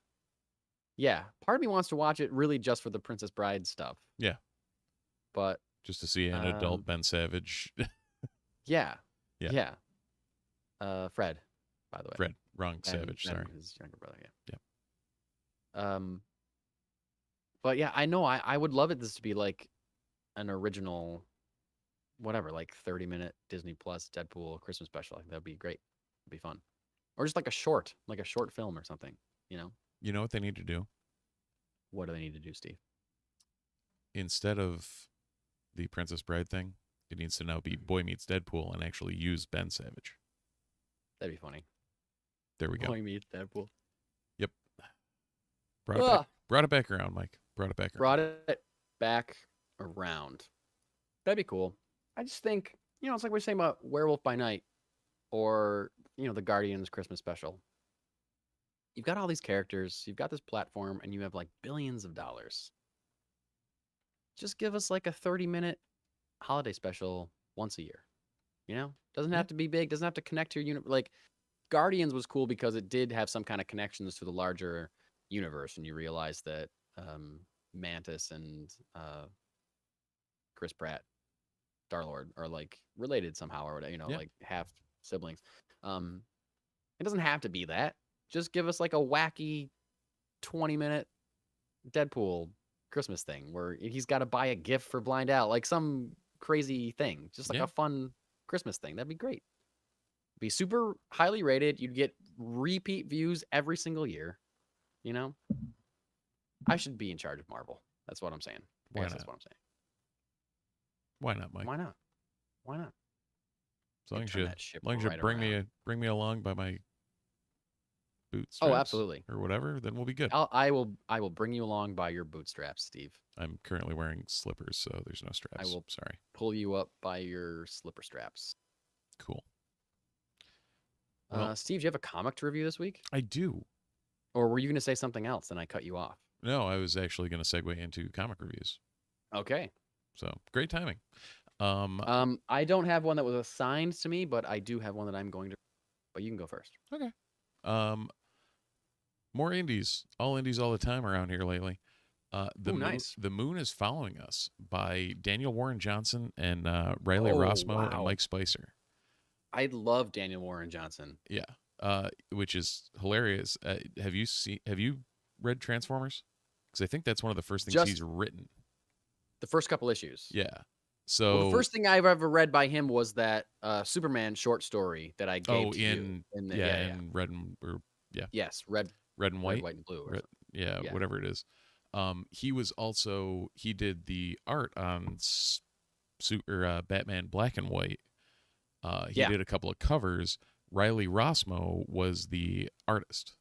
B: Yeah. Part of me wants to watch it really just for the Princess Bride stuff.
C: Yeah.
B: But
C: Just to see an adult Ben Savage.
B: yeah.
C: Yeah.
B: Yeah. Fred, by the way.
C: Fred. Wrong
B: Ben-
C: Savage,
B: Ben,
C: sorry.
B: his younger brother, yeah.
C: Yep.
B: But yeah, I know I would love it this to be like an original whatever, like 30-minute Disney Plus Deadpool Christmas special. Like, that'd be great. It'd be fun. Or just like a short film or something, you know?
C: You know what they need to do?
B: What do they need to do, Steve?
C: Instead of the Princess Bride thing, it needs to now be Boy Meets Deadpool and actually use Ben Savage.
B: That'd be funny.
C: There we go.
B: Boy Meets Deadpool.
C: Yep. Brought it back around, Mike. Brought it back around.
B: Brought it back around. That'd be cool. I just think, it's like we're saying about Werewolf by Night or, the Guardians Christmas special. You've got all these characters, you've got this platform, and you have like billions of dollars. Just give us like a 30-minute holiday special once a year. Doesn't have to be big, doesn't have to connect to your universe. Like, Guardians was cool because it did have some kind of connections to the larger universe, and you realize that Mantis and Chris Pratt, Star-Lord, are like related somehow or whatever,
C: Yeah.
B: like half siblings. It doesn't have to be that. Just give us like a wacky 20-minute Deadpool Christmas thing where he's got to buy a gift for Blind Out, like some crazy thing, just like
C: Yeah.
B: a fun Christmas thing. That'd be great. Be super highly rated. You'd get repeat views every single year. I should be in charge of Marvel. That's what I'm saying. I
C: Why
B: guess
C: not?
B: that's what I'm saying.
C: Why not, Mike?
B: Why not? Why not?
C: As long as
B: turn
C: you,
B: that ship
C: bring
B: right
C: bring me along by my boots.
B: Oh, absolutely.
C: Or whatever, then we'll be good.
B: I will bring you along by your bootstraps, Steve.
C: I'm currently wearing slippers, so there's no straps.
B: I will
C: Sorry.
B: pull you up by your slipper straps.
C: Cool. Well,
B: Steve, do you have a comic to review this week?
C: I do.
B: Or were you going to say something else and I cut you off?
C: No, I was actually going to segue into comic reviews.
B: Okay.
C: So great timing.
B: I don't have one that was assigned to me, but I do have one that I'm going to. But you can go first.
C: Okay. More indies, all the time around here lately.
B: Nice.
C: The Moon is Following Us by Daniel Warren Johnson and Riley Rossmo and
B: wow.
C: Mike Spicer.
B: I love Daniel Warren Johnson.
C: Yeah. Which is hilarious. Have you read Transformers? Because I think that's one of the first things he's written.
B: The first couple issues.
C: Yeah. So
B: the first thing I've ever read by him was that Superman short story that I gave to you.
C: In red and white,
B: and blue.
C: Whatever it is. He did the art on Batman Black and White. He did a couple of covers. Riley Rossmo was the artist.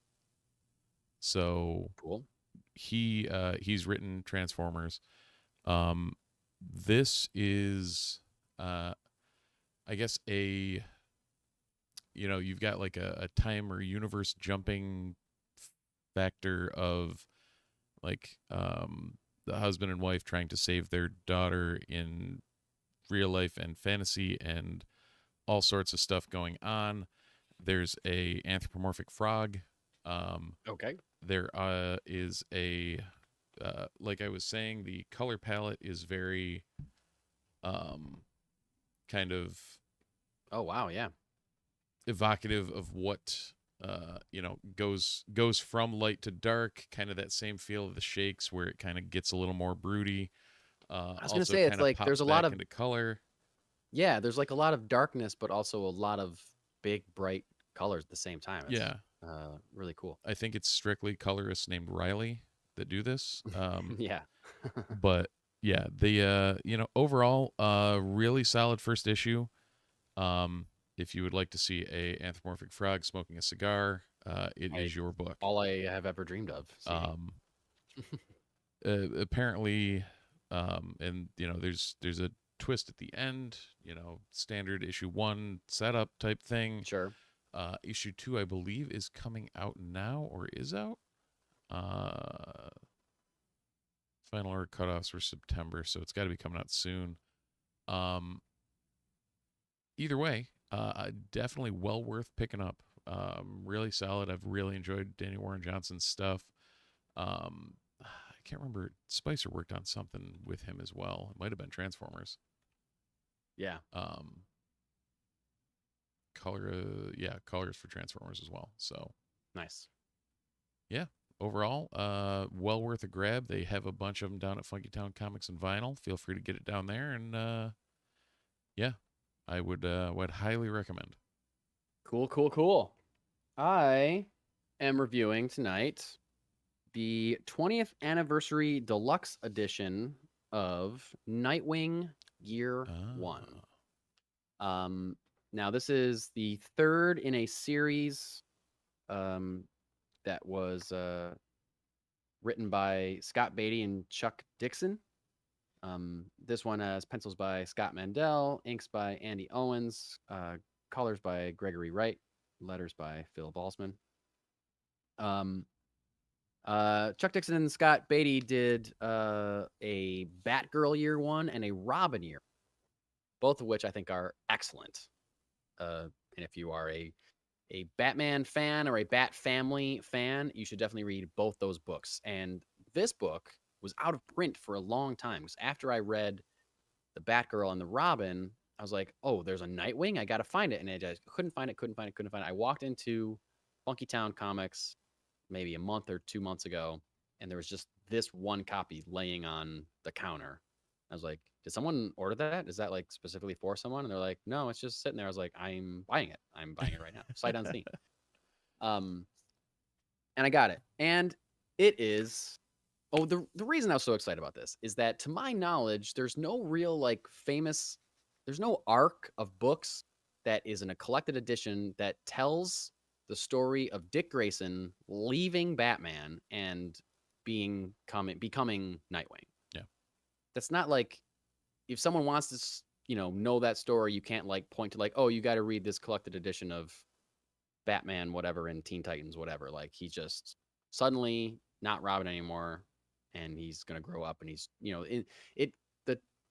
C: So
B: cool.
C: He's written Transformers. This is I guess you've got like a time or universe jumping factor of like the husband and wife trying to save their daughter in real life and fantasy and all sorts of stuff going on. There's a anthropomorphic frog.
B: Okay.
C: There is a like I was saying, the color palette is very kind of
B: oh wow, yeah,
C: evocative of what goes from light to dark, kind of that same feel of the Shakes where it kind of gets a little more broody.
B: I was gonna say it's like there's a lot of
C: into color.
B: Yeah, there's like a lot of darkness, but also a lot of big bright colors at the same time. It's, really cool.
C: I think it's strictly colorists named Riley that do this.
B: Yeah.
C: But yeah, the overall really solid first issue. If you would like to see a anthropomorphic frog smoking a cigar, it is your book.
B: All I have ever dreamed of.
C: Apparently, and there's a twist at the end. Standard issue 1 setup type thing.
B: Sure.
C: Issue 2, I believe, is coming out now or is out. Final order cutoffs for September, so it's got to be coming out soon. Either way, definitely well worth picking up. Really solid. I've really enjoyed Daniel Warren Johnson's stuff. I can't remember. Spicer worked on something with him as well. It might have been Transformers.
B: Yeah.
C: Colors for Transformers as well. So
B: nice.
C: Yeah. Overall, well worth a grab. They have a bunch of them down at Funky Town Comics and Vinyl. Feel free to get it down there, and I would highly recommend.
B: Cool. I am reviewing tonight the 20th anniversary deluxe edition of Nightwing Year 1. Now this is the third in a series that was written by Scott Beatty and Chuck Dixon. This one has pencils by Scott Mandel, inks by Andy Owens, colors by Gregory Wright, letters by Phil Balsman. Chuck Dixon and Scott Beatty did a Batgirl Year 1 and a Robin Year, both of which I think are excellent. And if you are a Batman fan or a Bat Family fan, you should definitely read both those books. And this book was out of print for a long time. Because after I read the Batgirl and the Robin, I was like, oh, there's a Nightwing. I got to find it. And I just couldn't find it. I walked into Funky Town Comics maybe a month or 2 months ago, and there was just this one copy laying on the counter. I was like, did someone order that? Is that like specifically for someone? And they're like, no, it's just sitting there. I was like, I'm buying it. I'm buying it right now. Sight unseen. And I got it. And it is. Oh, the reason I was so excited about this is that, to my knowledge, there's no real like famous, there's no arc of books that is in a collected edition that tells the story of Dick Grayson leaving Batman and becoming Nightwing.
C: Yeah.
B: That's not like, if someone wants to, know that story, you can't like point to like, oh, you got to read this collected edition of Batman, whatever, and Teen Titans, whatever. Like, he's just suddenly not Robin anymore, and he's gonna grow up, and he's,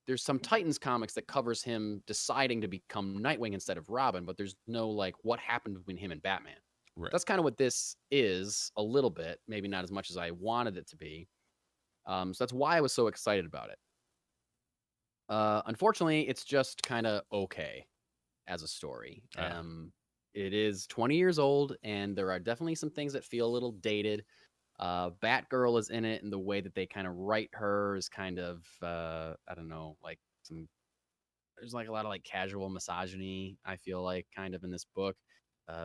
B: there's some Titans comics that covers him deciding to become Nightwing instead of Robin, but there's no like what happened between him and Batman.
C: Right.
B: That's kind of what this is a little bit, maybe not as much as I wanted it to be. So that's why I was so excited about it. Unfortunately, it's just kind of okay as a story. It is 20 years old, and there are definitely some things that feel a little dated. Batgirl is in it, and the way that they kind of write her is kind of, I don't know, like there's like a lot of like casual misogyny, I feel like, kind of in this book,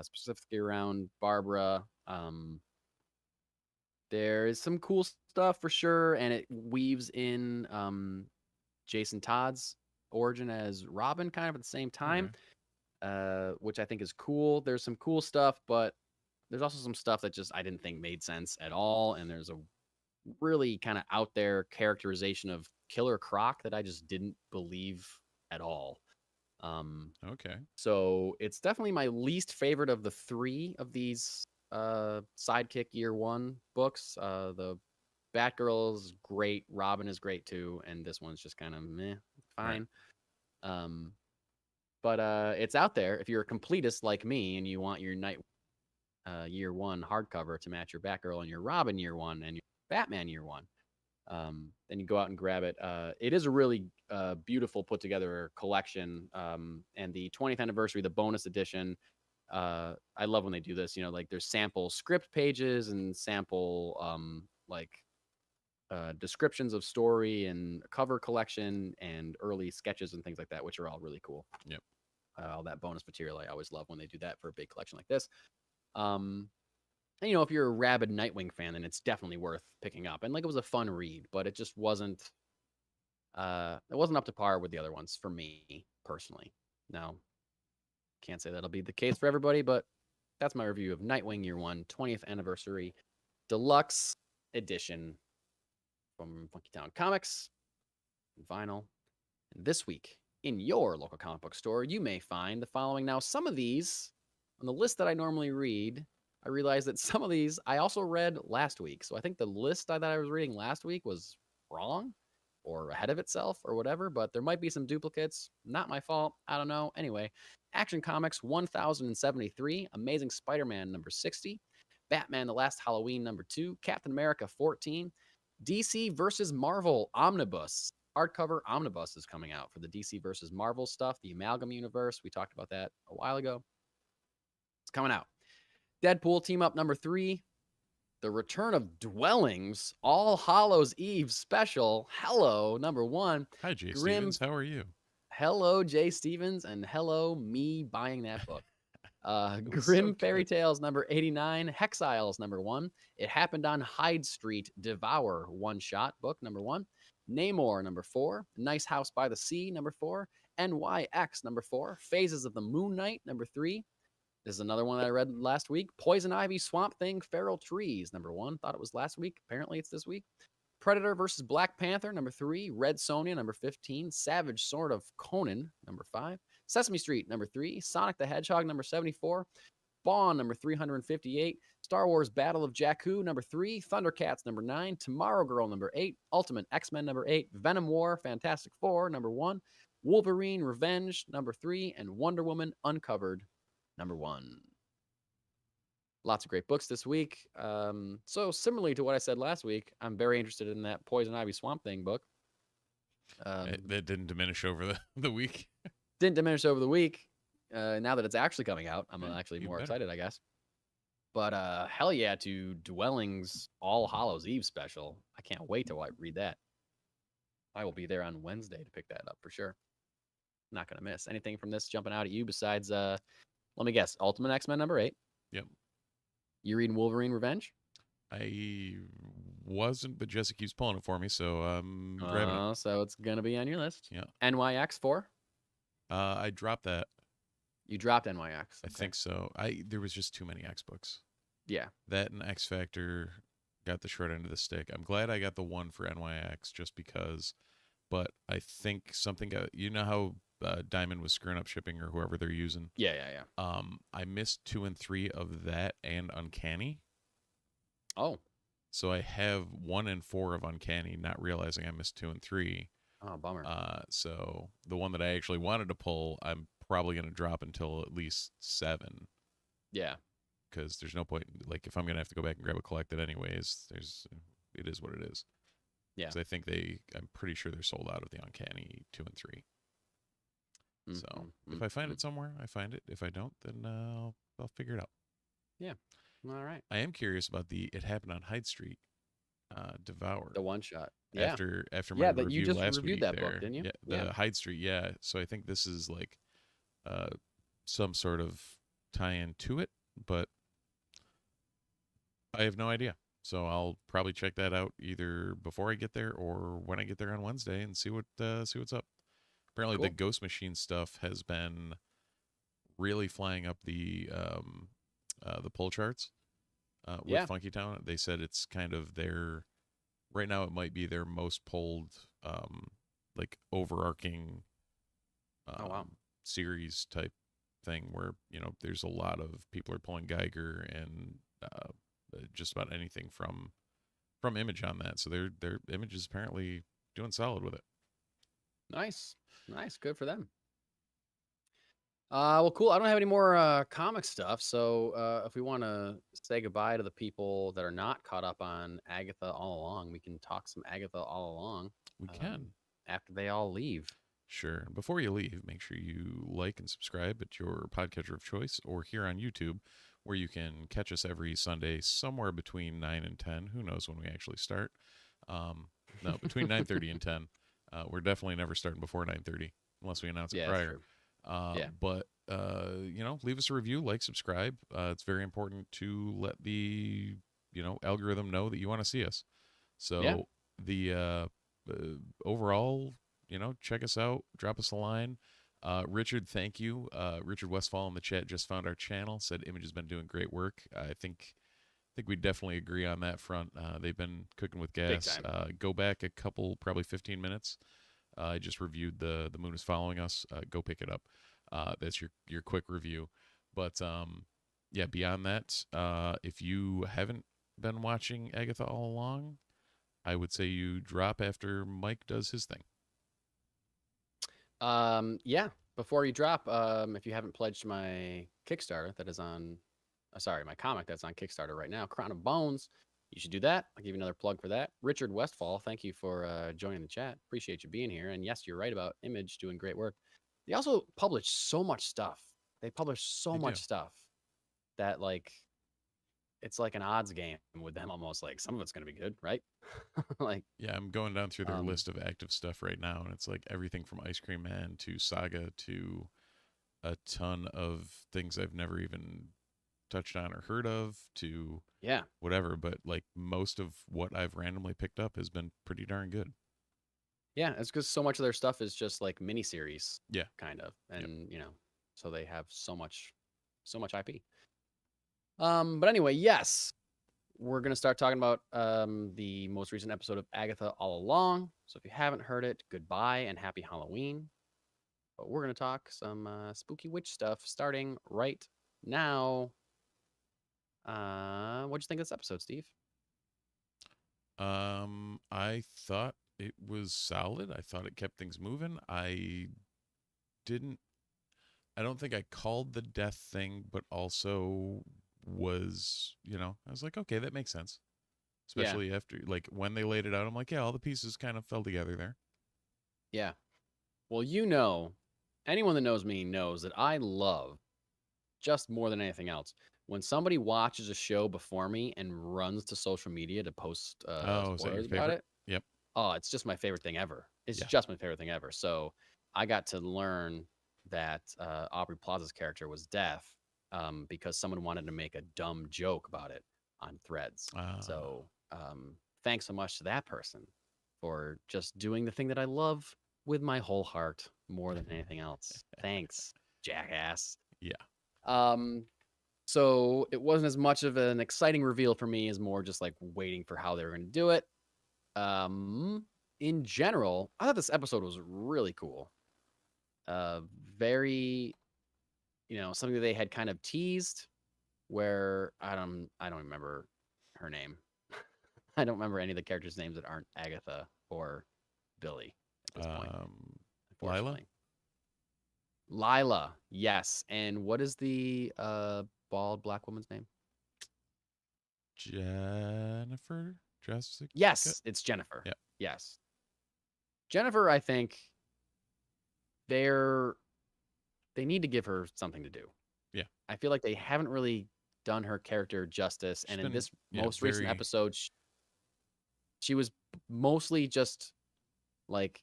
B: specifically around Barbara. There is some cool stuff for sure, and it weaves in Jason Todd's origin as Robin kind of at the same time, which I think is cool. There's some cool stuff, but there's also some stuff that just I didn't think made sense at all. And there's a really kind of out there characterization of Killer Croc that I just didn't believe at all.
C: Okay.
B: So it's definitely my least favorite of the 3 of these Sidekick Year 1 books. The Batgirl is great, Robin is great too, and this one's just kind of meh, fine. Right. But it's out there if you're a completist like me and you want your Year 1 hardcover to match your Batgirl and your Robin Year 1 and your Batman Year 1. Then you go out and grab it. It is a really beautiful put together collection. And the 20th anniversary, the bonus edition, I love when they do this. Like there's sample script pages and sample descriptions of story and cover collection and early sketches and things like that, which are all really cool.
C: Yep.
B: All that bonus material, I always love when they do that for a big collection like this. And if you're a rabid Nightwing fan, then it's definitely worth picking up. And like, it was a fun read, but it just wasn't up to par with the other ones for me personally. Now, can't say that'll be the case for everybody, but that's my review of Nightwing Year 1 20th anniversary deluxe edition from Funky Town Comics, vinyl. And this week in your local comic book store, you may find the following. Now, some of these on the list that I normally read, I realized that some of these I also read last week. So I think the list that I was reading last week was wrong or ahead of itself or whatever, but there might be some duplicates. Not my fault. I don't know. Anyway, Action Comics 1073, Amazing Spider-Man number 60, Batman The Last Halloween number 2, Captain America 14, DC versus Marvel Omnibus. Hardcover Omnibus is coming out for the DC versus Marvel stuff, the Amalgam Universe. We talked about that a while ago. It's coming out. Deadpool Team Up number 3, The Return of Dwellings, All Hallows Eve special. Hello, number 1.
C: Hi, Jay Stevens. How are you?
B: Hello, Jay Stevens, and hello, me buying that book. Grim Fairy Tales number 89, Hexiles number 1. It Happened on Hyde Street, Devour one-shot book number 1. Namor number 4, Nice House by the Sea number 4, NYX number 4, Phases of the Moon Knight number 3. This is another one that I read last week. Poison Ivy, Swamp Thing, Feral Trees number 1. Thought it was last week. Apparently it's this week. Predator versus Black Panther number 3, Red Sonja number 15, Savage Sword of Conan number 5, Sesame Street number 3, Sonic the Hedgehog number 74, Spawn number 358, Star Wars Battle of Jakku number 3, Thundercats number 9, Tomorrow Girl number 8, Ultimate X-Men number 8, Venom War Fantastic Four number 1, Wolverine Revenge number 3, and Wonder Woman Uncovered number 1. Lots of great books this week. So similarly to what I said last week, I'm very interested in that Poison Ivy Swamp Thing book.
C: That didn't diminish over the week.
B: Didn't diminish over the week. Now that it's actually coming out, I'm
C: Yeah,
B: actually
C: even
B: more
C: better.
B: excited, I guess. But hell yeah to Dwellings All Hallows Eve special. I can't wait to read that. I will be there on Wednesday to pick that up for sure. Not gonna miss anything from this jumping out at you besides let me guess, Ultimate X-Men number 8.
C: Yep.
B: You reading Wolverine Revenge?
C: I wasn't, but Jessica keeps pulling it for me, so I'm grabbing it.
B: So it's gonna be on your list.
C: Yeah.
B: NYX 4.
C: I dropped that.
B: You dropped NYX.
C: I think so. There was just too many X books.
B: Yeah.
C: That and X Factor got the short end of the stick. I'm glad I got the one for NYX just because, but I think something got, you know how Diamond was screwing up shipping or whoever they're using.
B: Yeah.
C: I missed 2 and 3 of that and Uncanny.
B: Oh.
C: So I have 1 and 4 of Uncanny, not realizing I missed 2 and 3.
B: Oh, bummer.
C: So the one that I actually wanted to pull, I'm probably going to drop until at least 7.
B: Yeah.
C: Because there's no point, like, if I'm going to have to go back and grab a collected anyways, it is what it is.
B: Yeah.
C: Because I think I'm pretty sure they're sold out of the Uncanny 2 and 3. So if I find it somewhere, I find it. If I don't, then I'll figure it out.
B: Yeah. All right.
C: I am curious about the It Happened on Hyde Street, Devour.
B: The one shot. Yeah.
C: After my review
B: you just
C: last
B: reviewed
C: week
B: that
C: there.
B: book, didn't you?
C: Yeah, the Hyde Street, yeah. So I think this is like some sort of tie-in to it, but I have no idea. So I'll probably check that out either before I get there or when I get there on Wednesday and see what's up. Apparently the Ghost Machine stuff has been really flying up the pull charts with Funky Town. They said it's kind of right now it might be their most pulled like overarching series type thing where, you know, there's a lot of people are pulling Geiger and just about anything from Image on that. So their Image is apparently doing solid with it.
B: Nice. Good for them. Well, cool. I don't have any more comic stuff. So if we want to say goodbye to the people that are not caught up on Agatha All Along, we can talk some Agatha All Along.
C: We can.
B: After they all leave.
C: Sure. Before you leave, make sure you like and subscribe at your podcatcher of choice or here on YouTube, where you can catch us every Sunday somewhere between 9 and 10. Who knows when we actually start? No, between 9:30 and 10. We're definitely never starting before 9:30 unless we announce it prior. But you know, leave us a review, like, subscribe. It's very important to let the, you know, algorithm know that you want to see us. So the overall, you know, check us out, drop us a line. Richard, thank you. Richard Westfall in the chat just found our channel, said Image has been doing great work. I think we definitely agree on that front. They've been cooking with gas. Go back a couple, probably 15 minutes. I just reviewed the Moon is Following Us. Go pick it up. That's your quick review. But yeah, beyond that, if you haven't been watching Agatha all along, I would say you drop after Mike does his thing.
B: Yeah. Before you drop, if you haven't pledged my Kickstarter that is on, my comic that's on Kickstarter right now, Crown of Bones, you should do that. I'll give you another plug for that. Richard Westfall, thank you for joining the chat. Appreciate you being here. And yes, you're right about Image doing great work. They also publish so much stuff. They publish so much stuff that, like, it's like an odds game with them almost. Like, some of it's going to be good, right? Like,
C: yeah, I'm going down through their list of active stuff right now, and it's like everything from Ice Cream Man to Saga to a ton of things I've never even touched on or heard of to whatever. But like most of what I've randomly picked up has been pretty darn good.
B: Yeah, it's because so much of their stuff is just like miniseries.
C: Yeah,
B: kind of, and you know, so they have so much IP. But anyway, yes, we're gonna start talking about the most recent episode of Agatha All Along. So if you haven't heard it, goodbye and happy Halloween. But we're gonna talk some spooky witch stuff starting right now. What'd you think of this episode, Steve?
C: I thought it was solid. I thought it kept things moving. I don't think I called the death thing, but also was, I was like, okay, that makes sense.
B: Yeah.
C: Especially after, like, when they laid it out, I'm like, yeah, all the pieces kind of fell together there.
B: Yeah. Well, anyone that knows me knows that I love, just more than anything else, when somebody watches a show before me and runs to social media to post
C: Oh, is that your
B: spoilers about
C: favorite?
B: it.
C: Yep.
B: Oh, it's just my favorite thing ever. It's
C: Yeah.
B: just my favorite thing ever. So I got to learn that Aubrey Plaza's character was deaf because someone wanted to make a dumb joke about it on Threads. So thanks so much to that person for just doing the thing that I love with my whole heart more than anything else. Thanks, jackass.
C: Yeah.
B: So it wasn't as much of an exciting reveal for me as more just like waiting for how they were going to do it. In general, I thought this episode was really cool. Very, something that they had kind of teased where I don't remember her name. I don't remember any of the characters' names that aren't Agatha or Billy at this point.
C: Lila?
B: Lila, yes. And what is the bald black woman's name?
C: Jennifer? Jessica?
B: Yes, it's Jennifer.
C: Yeah.
B: Yes. Jennifer, I think they need to give her something to do.
C: Yeah.
B: I feel like they haven't really done her character justice. And in this most recent episode, she was mostly just like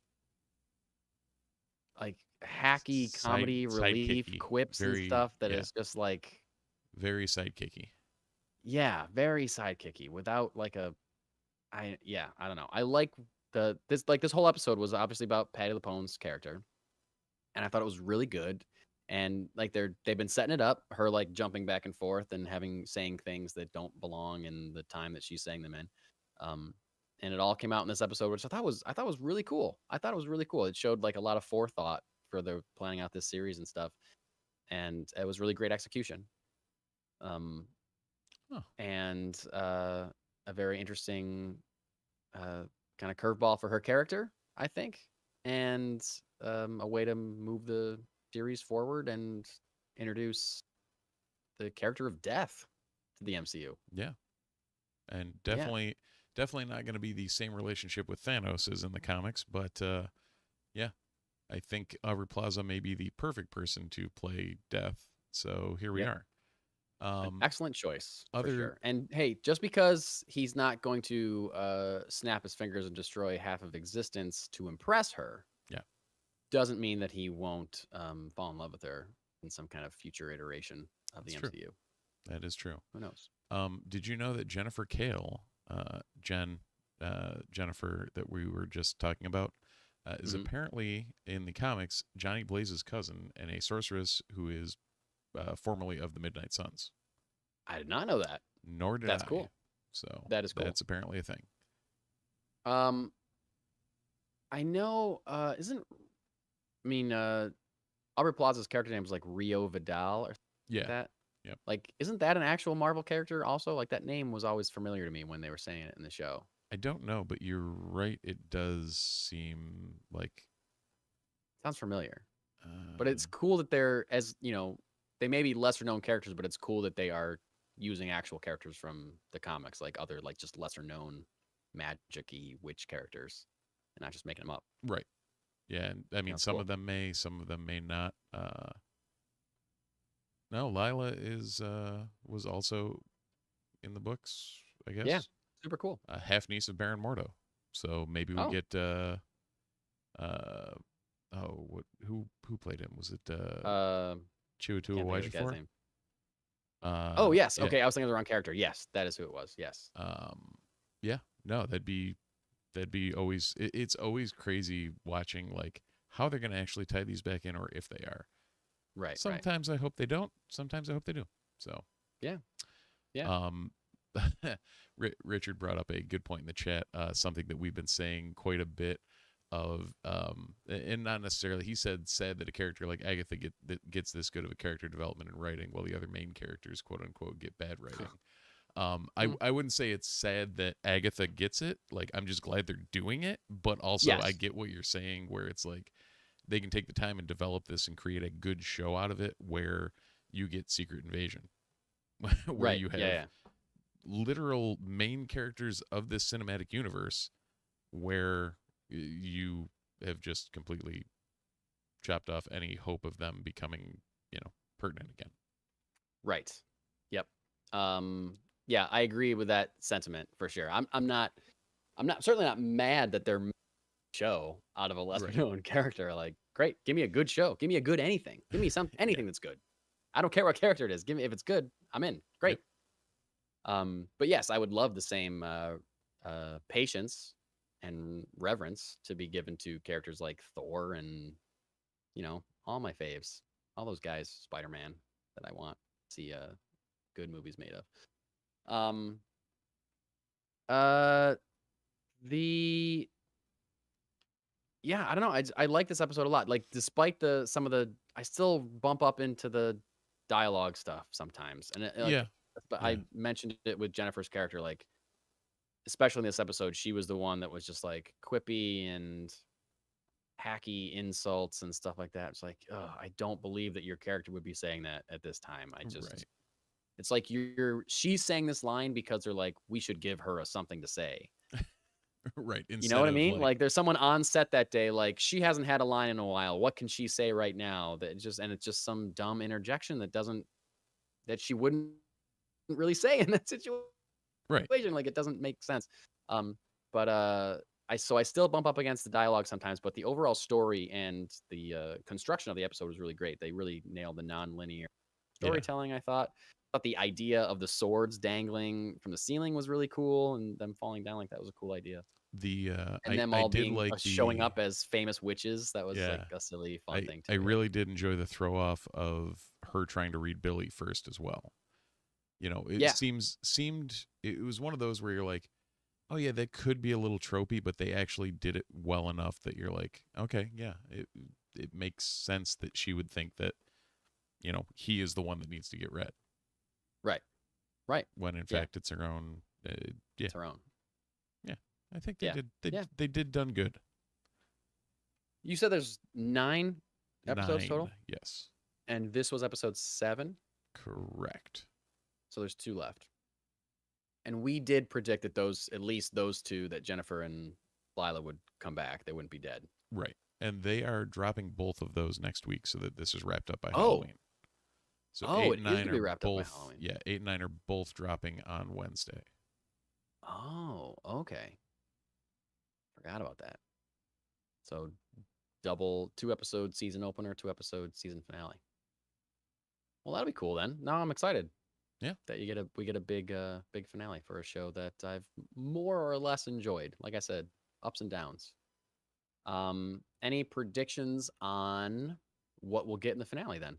B: hacky comedy relief quips and stuff that is just like
C: very sidekicky.
B: Yeah, very sidekicky without like I don't know. I like this whole episode was obviously about Patti LuPone's character, and I thought it was really good. And like they've been setting it up, her like jumping back and forth and saying things that don't belong in the time that she's saying them in. And it all came out in this episode, which I thought was really cool. I thought it was really cool. It showed like a lot of forethought for the planning out this series and stuff, and it was really great execution. And a very interesting kind of curveball for her character, I think, and a way to move the series forward and introduce the character of Death to the MCU.
C: Yeah, and definitely not going to be the same relationship with Thanos as in the comics, but yeah, I think Aubrey Plaza may be the perfect person to play Death. So here we are.
B: Excellent choice, for sure. And hey, just because he's not going to snap his fingers and destroy half of existence to impress her, doesn't mean that he won't fall in love with her in some kind of future iteration of the MCU.
C: That is true.
B: Who knows?
C: Did you know that Jennifer Kale, Jennifer that we were just talking about, is apparently in the comics Johnny Blaze's cousin and a sorceress who is formerly of the Midnight Suns.
B: I did not know that.
C: Nor did I.
B: That's cool.
C: So
B: that is cool.
C: That's apparently a thing.
B: I know. Aubrey Plaza's character name is like Rio Vidal or something like that.
C: Yep.
B: Like, isn't that an actual Marvel character also? Like, that name was always familiar to me when they were saying it in the show.
C: I don't know, but you're right. It does seem like...
B: Sounds familiar. But it's cool that they're, they may be lesser known characters, but it's cool that they are using actual characters from the comics, like other, like just lesser known magic-y witch characters, and not just making them up.
C: Right. Yeah, and I mean, some of them may not. No, Lila was also in the books, I guess.
B: Yeah, super cool.
C: Half niece of Baron Mordo. So maybe we'll get who played him? Was it Chiwetel Ejiofor?
B: Oh yes, okay. I was thinking of the wrong character. Yes, that is who it was. Yes.
C: Yeah. No, that'd be always. It's always crazy watching like how they're going to actually tie these back in, or if they are.
B: Right.
C: Sometimes I hope they don't. Sometimes I hope they do. So.
B: Yeah.
C: Richard brought up a good point in the chat. Something that we've been saying quite a bit of, and not necessarily. He said that a character like Agatha gets this good of a character development and writing, while the other main characters, quote unquote, get bad writing. I wouldn't say it's sad that Agatha gets it. Like, I'm just glad they're doing it, but also I get what you're saying, where it's like they can take the time and develop this and create a good show out of it, where you get Secret Invasion. where
B: Right.
C: you have
B: Yeah.
C: literal main characters of this cinematic universe where you have just completely chopped off any hope of them becoming, pertinent again.
B: Right. Yep. Yeah, I agree with that sentiment for sure. I'm not certainly not mad that they're making a show out of a lesser known character. Like, great, give me a good show. Give me a good anything. Give me anything that's good. I don't care what character it is. Give me, if it's good, I'm in. Great. But yes, I would love the same patience and reverence to be given to characters like Thor and all my faves, all those guys, Spider-Man, that I want to see good movies made of. I don't know. I like this episode a lot. Like, despite I still bump up into the dialogue stuff sometimes, and but I mentioned it with Jennifer's character, like, especially in this episode, she was the one that was just like quippy and hacky insults and stuff like that. It's like, oh, I don't believe that your character would be saying that at this time. It's like she's saying this line because they're like, we should give her something to say.
C: Right.
B: You know what I mean? Like, there's someone on set that day, like, she hasn't had a line in a while. What can she say right now? It's just some dumb interjection that she wouldn't really say in that situation.
C: Right.
B: Like, it doesn't make sense. But I still bump up against the dialogue sometimes, but the overall story and the construction of the episode was really great. They really nailed the non-linear storytelling. I thought the idea of the swords dangling from the ceiling was really cool, and them falling down like that was a cool idea. And them all showing up as famous witches. That was like a silly, fun thing.
C: I really did enjoy the throw off of her trying to read Billy first as well. It was one of those where you're like, oh yeah, that could be a little tropey, but they actually did it well enough that you're like, okay, yeah, it makes sense that she would think that, he is the one that needs to get read.
B: Right.
C: When in fact it's her own.
B: It's her own.
C: Yeah, I think they did done good.
B: You said there's 9 episodes total?
C: Yes.
B: And this was episode 7?
C: Correct.
B: So there's 2 left. And we did predict that at least those 2, that Jennifer and Lila would come back. They wouldn't be dead.
C: Right. And they are dropping both of those next week so that this is wrapped up by Halloween. So 8 and 9 are
B: wrapped
C: both,
B: up by Halloween.
C: Yeah, 8 and 9 are both dropping on Wednesday.
B: Oh, okay. Forgot about that. So double 2 episode season opener, 2 episode season finale. Well, that'll be cool then. Now I'm excited.
C: Yeah.
B: That we get a big finale for a show that I've more or less enjoyed. Like I said, ups and downs. Any predictions on what we'll get in the finale then?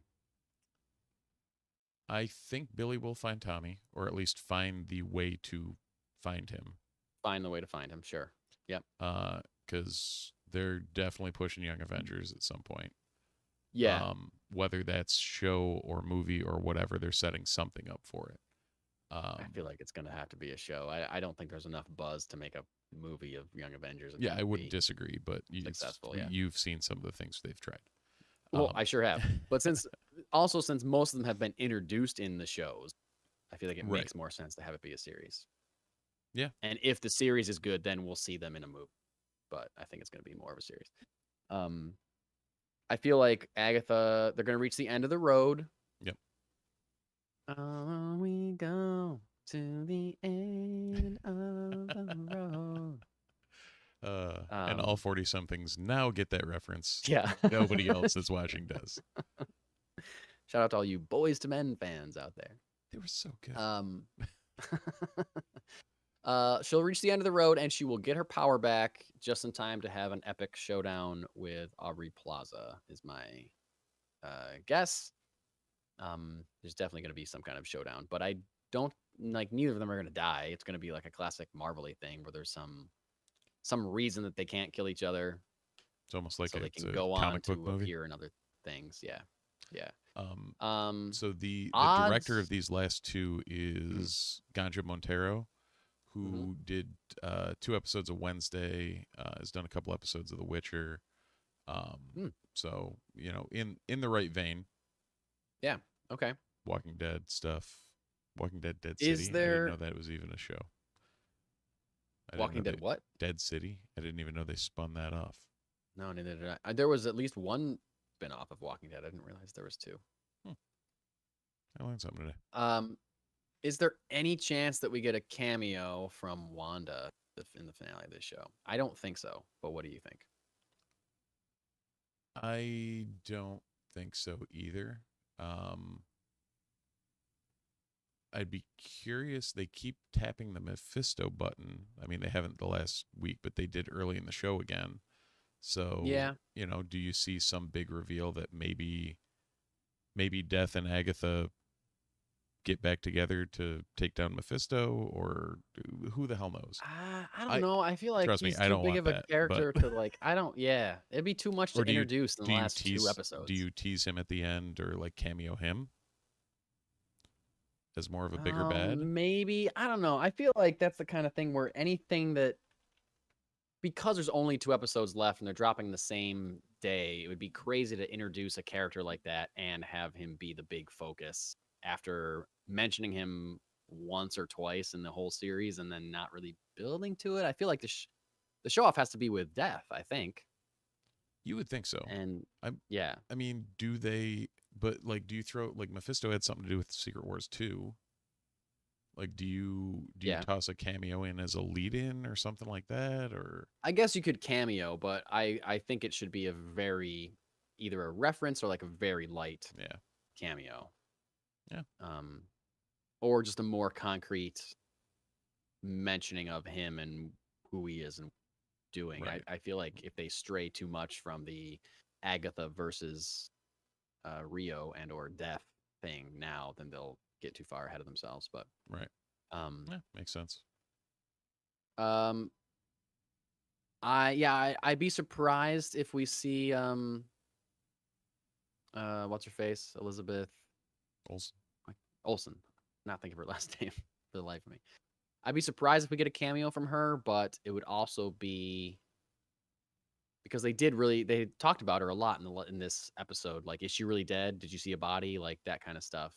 C: I think Billy will find Tommy, or at least find the way to find him.
B: Find the way to find him, sure. Yep.
C: Because they're definitely pushing Young Avengers at some point.
B: Yeah.
C: Whether that's show or movie or whatever, they're setting something up for it.
B: I feel like it's going to have to be a show. I don't think there's enough buzz to make a movie of Young Avengers.
C: Yeah, I wouldn't disagree, but
B: successful.
C: You've seen some of the things they've tried.
B: Well, I sure have. But since most of them have been introduced in the shows, I feel like it makes more sense to have it be a series.
C: Yeah.
B: And if the series is good, then we'll see them in a movie. But I think it's going to be more of a series. I feel like Agatha, they're going to reach the end of the road.
C: Yep.
B: On we go to the end of the road.
C: And all 40-somethings now get that reference.
B: Yeah.
C: Nobody else that's watching does.
B: Shout out to all you Boys to Men fans out there.
C: They were so good.
B: She'll reach the end of the road and she will get her power back just in time to have an epic showdown with Aubrey Plaza, is my guess. There's definitely going to be some kind of showdown, but I don't like neither of them are going to die. It's going to be like a classic Marvel-y thing where there's some reason that they can't kill each other.
C: It's almost like
B: so they can
C: a
B: go on to
C: movie.
B: appear in other things. Yeah.
C: So the director of these last 2 is Ganja Montero, who did 2 episodes of Wednesday, has done a couple episodes of The Witcher. So, in the right vein.
B: Yeah. Okay.
C: Walking Dead stuff, Walking Dead, Dead
B: Is
C: City. I didn't
B: there
C: know that was even a show. I didn't
B: Walking
C: know
B: Dead what?
C: Dead City. I didn't even know they spun that off.
B: No, neither did I. There was at least one spin-off of Walking Dead. I didn't realize there was two.
C: I learned something today.
B: Is there any chance that we get a cameo from Wanda in the finale of this show? I don't think so, but what do you think?
C: I don't think so either. I'd be curious. They keep tapping the Mephisto button. I mean, they haven't the last week, but they did early in the show again. So,
B: Yeah.
C: Do you see some big reveal that maybe Death and Agatha get back together to take down Mephisto, or who the hell knows?
B: I don't know. I feel like
C: trust me,
B: he's
C: I
B: too
C: don't
B: big
C: want
B: of a
C: that,
B: character
C: but-
B: to like. I don't. Yeah, it'd be too much to
C: Or do you-
B: introduce in the last two episodes.
C: Do you tease him at the end or like cameo him as more of a bigger bad?
B: Maybe. I don't know. I feel like that's the kind of thing where anything that, because there's only two episodes left and they're dropping the same day, it would be crazy to introduce a character like that and have him be the big focus after mentioning him once or twice in the whole series and then not really building to it. I feel like the show off has to be with Death, I think.
C: You would think so.
B: And
C: I mean, do they? But like, do you throw like Mephisto had something to do with Secret Wars 2? Like, do you toss a cameo in as a lead-in or something like that? Or
B: I guess you could cameo, but I think it should be either a reference or like a very light cameo.
C: Yeah.
B: Or just a more concrete mentioning of him and who he is and doing.
C: Right.
B: I feel like if they stray too much from the Agatha versus Rio and or Death thing now, then they'll get too far ahead of themselves. But
C: right. Yeah, makes sense.
B: I'd be surprised if we see what's her face? Elizabeth Olsen. Not think of her last name for the life of me. I'd be surprised if we get a cameo from her, but it would also be because they talked about her a lot in this episode. Like, is she really dead? Did you see a body? Like that kind of stuff.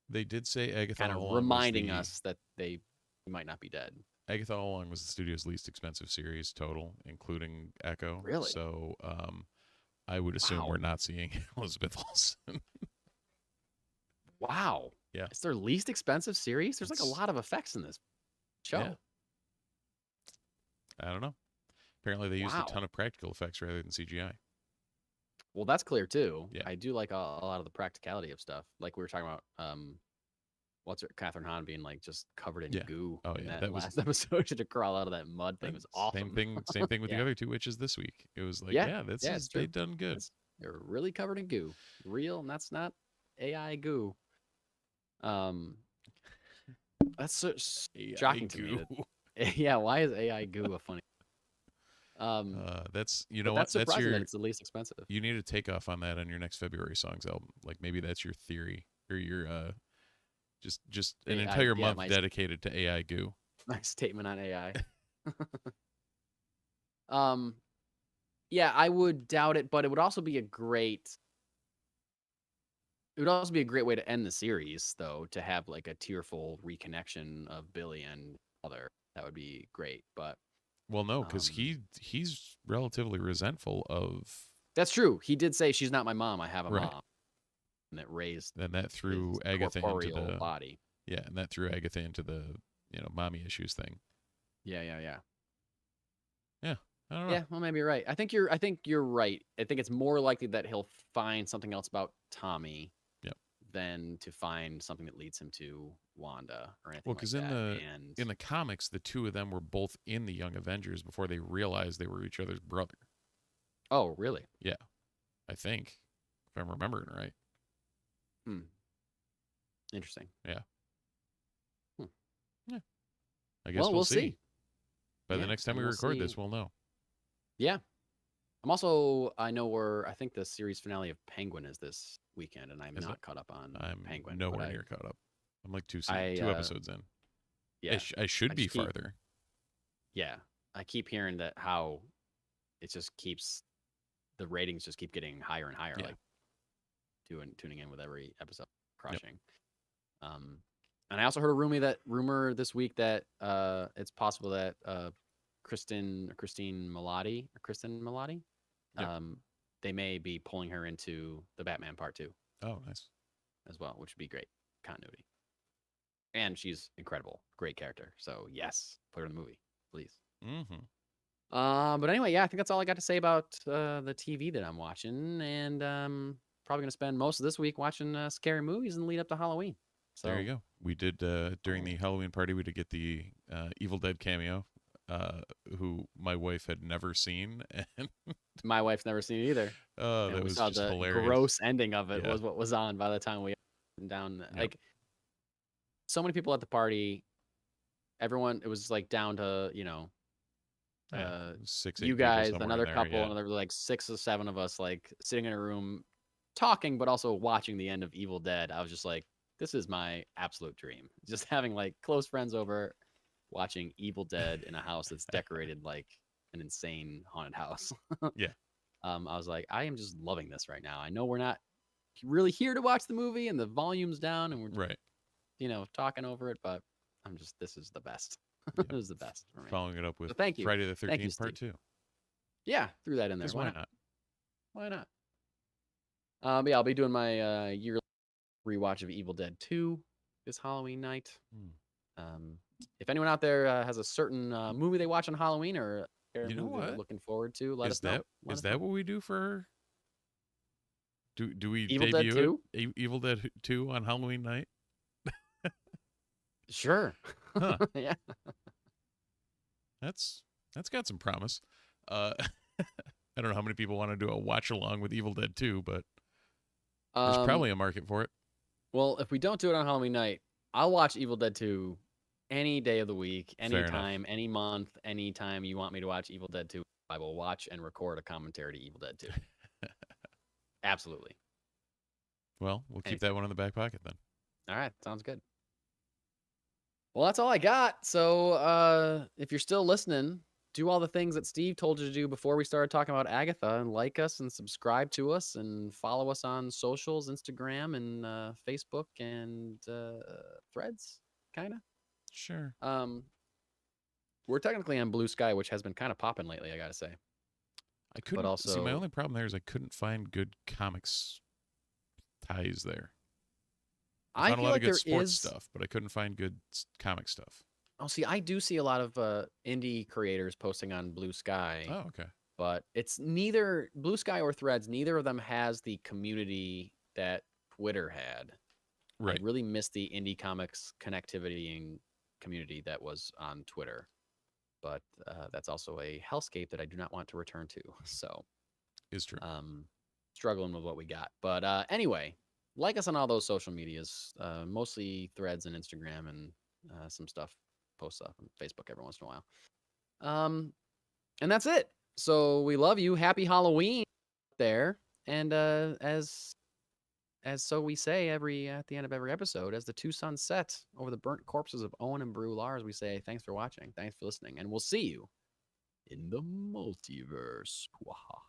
C: They did say Agatha
B: kind of reminding us that they might not be dead.
C: Agatha All Along was the studio's least expensive series total, including Echo.
B: Really?
C: So I would assume we're not seeing Elizabeth Olsen.
B: Wow.
C: Yeah.
B: It's their least expensive series? There's like a lot of effects in this show.
C: Yeah. I don't know. Apparently they used a ton of practical effects rather than CGI.
B: Well, that's clear too.
C: Yeah.
B: I do like a lot of the practicality of stuff. Like we were talking about Catherine Hahn being like just covered in goo.
C: Oh,
B: in
C: yeah.
B: that last episode to crawl out of that mud thing was awesome.
C: Same thing with the other two witches this week. It was like, they've done good.
B: They're really covered in goo. Real, and that's not AI goo. That's so shocking to me. Yeah, why is AI goo a funny?
C: That's
B: what? That's surprising that it's the least expensive.
C: You need a takeoff on that on your next February Songs album. Like maybe that's your theory or your just an entire month dedicated to AI goo.
B: My statement on AI. Yeah, I would doubt it, but it would also be a great way to end the series, though, to have like a tearful reconnection of Billy and Mother. That would be great, but
C: well, no, because he's relatively resentful of.
B: That's true. He did say she's not my mom. I have a mom, and that raised.
C: And that threw Agatha into the
B: body.
C: Yeah, and that threw Agatha into the mommy issues thing.
B: Yeah.
C: I don't know.
B: Yeah, well, maybe you're right. I think you're right. I think it's more likely that he'll find something else about Tommy. Than to find something that leads him to Wanda or anything. Well, because
C: in the comics, the two of them were both in the Young Avengers before they realized they were each other's brother.
B: Oh, really?
C: Yeah, I think if I'm remembering right.
B: Interesting.
C: Yeah.
B: Yeah.
C: I guess we'll see. By
B: the
C: next time we record this, we'll know.
B: Yeah. I think the series finale of Penguin is this weekend, and I'm not caught up on Penguin.
C: I'm nowhere near caught up. I'm like two episodes in.
B: Yeah.
C: I should be farther.
B: Yeah. I keep hearing that how it just keeps, the ratings just keep getting higher and higher, like tuning in with every episode, crushing. And I also heard a rumor this week that it's possible that Kristen Milotti,
C: Yep.
B: they may be pulling her into the Batman Part 2
C: Oh, nice.
B: as well, which would be great continuity. And she's incredible, great character. So yes, put her in the movie, please.
C: Mm-hmm.
B: But anyway, yeah, I think that's all I got to say about the TV that I'm watching, and probably gonna spend most of this week watching scary movies and lead up to Halloween. So
C: There you go. We did during the Halloween party. We did get the Evil Dead cameo, who my wife had never seen, and
B: my wife's never seen it either.
C: that
B: we
C: was
B: saw
C: just
B: the
C: hilarious.
B: gross ending of it
C: Yeah.
B: was what was on by the time we down.
C: Yep.
B: Like so many people at the party, everyone. It was like down to
C: Yeah, 6, 8
B: you
C: people
B: guys,
C: somewhere in
B: another
C: there,
B: couple,
C: yeah.
B: another like 6 or 7 of us, like sitting in a room talking, but also watching the end of Evil Dead. I was just like, this is my absolute dream. Just having like close friends over, watching Evil Dead in a house that's decorated like an insane haunted house.
C: Yeah.
B: I was like, I am just loving this right now. I know we're not really here to watch the movie and the volume's down and we're
C: Right.
B: talking over it, but this is the best.
C: Yeah.
B: This is the best for me.
C: Following it up with
B: So thank you.
C: Friday the
B: Thank you,
C: 13th Part 2.
B: Yeah, threw that in there.
C: Because why not?
B: Why not? But yeah, I'll be doing my yearly rewatch of Evil Dead 2 this Halloween night. If anyone out there has a certain movie they watch on Halloween or a
C: You know
B: movie they're
C: what?
B: looking forward to, let us know.
C: Is that what we do for? Do we
B: Evil Dead
C: debut it? Evil Dead 2 on Halloween night?
B: Sure.
C: Huh.
B: Yeah.
C: That's got some promise. I don't know how many people want to do a watch along with Evil Dead 2, but there's probably a market for it.
B: Well, if we don't do it on Halloween night, I'll watch Evil Dead 2 any day of the week, anytime, any month, anytime you want me to watch Evil Dead 2. I will watch and record a commentary to Evil Dead 2. Absolutely.
C: Well, we'll keep that one in the back pocket then.
B: All right, sounds good. Well, that's all I got. So if you're still listening, do all the things that Steve told you to do before we started talking about Agatha, and like us and subscribe to us and follow us on socials, Instagram and Facebook and Threads, kind of.
C: Sure.
B: We're technically on Blue Sky, which has been kind of popping lately, I gotta say.
C: I couldn't.
B: But also,
C: see, my only problem there is I couldn't find good comics ties there. I found a lot of good sports stuff, but I couldn't find good comic stuff.
B: Oh, see, I do see a lot of indie creators posting on Blue Sky.
C: Oh, okay.
B: But it's neither Blue Sky or Threads. Neither of them has the community that Twitter had.
C: Right.
B: I really miss the indie comics connectivity and community that was on Twitter. But that's also a hellscape that I do not want to return to. So,
C: is true.
B: Struggling with what we got. But anyway, like us on all those social medias, mostly Threads and Instagram and some stuff, post stuff on Facebook every once in a while. And that's it. So we love you. Happy Halloween there. And as so we say at the end of every episode, as the 2 suns set over the burnt corpses of Owen and Bru Lars, we say thanks for watching, thanks for listening, and we'll see you in the multiverse. Waha.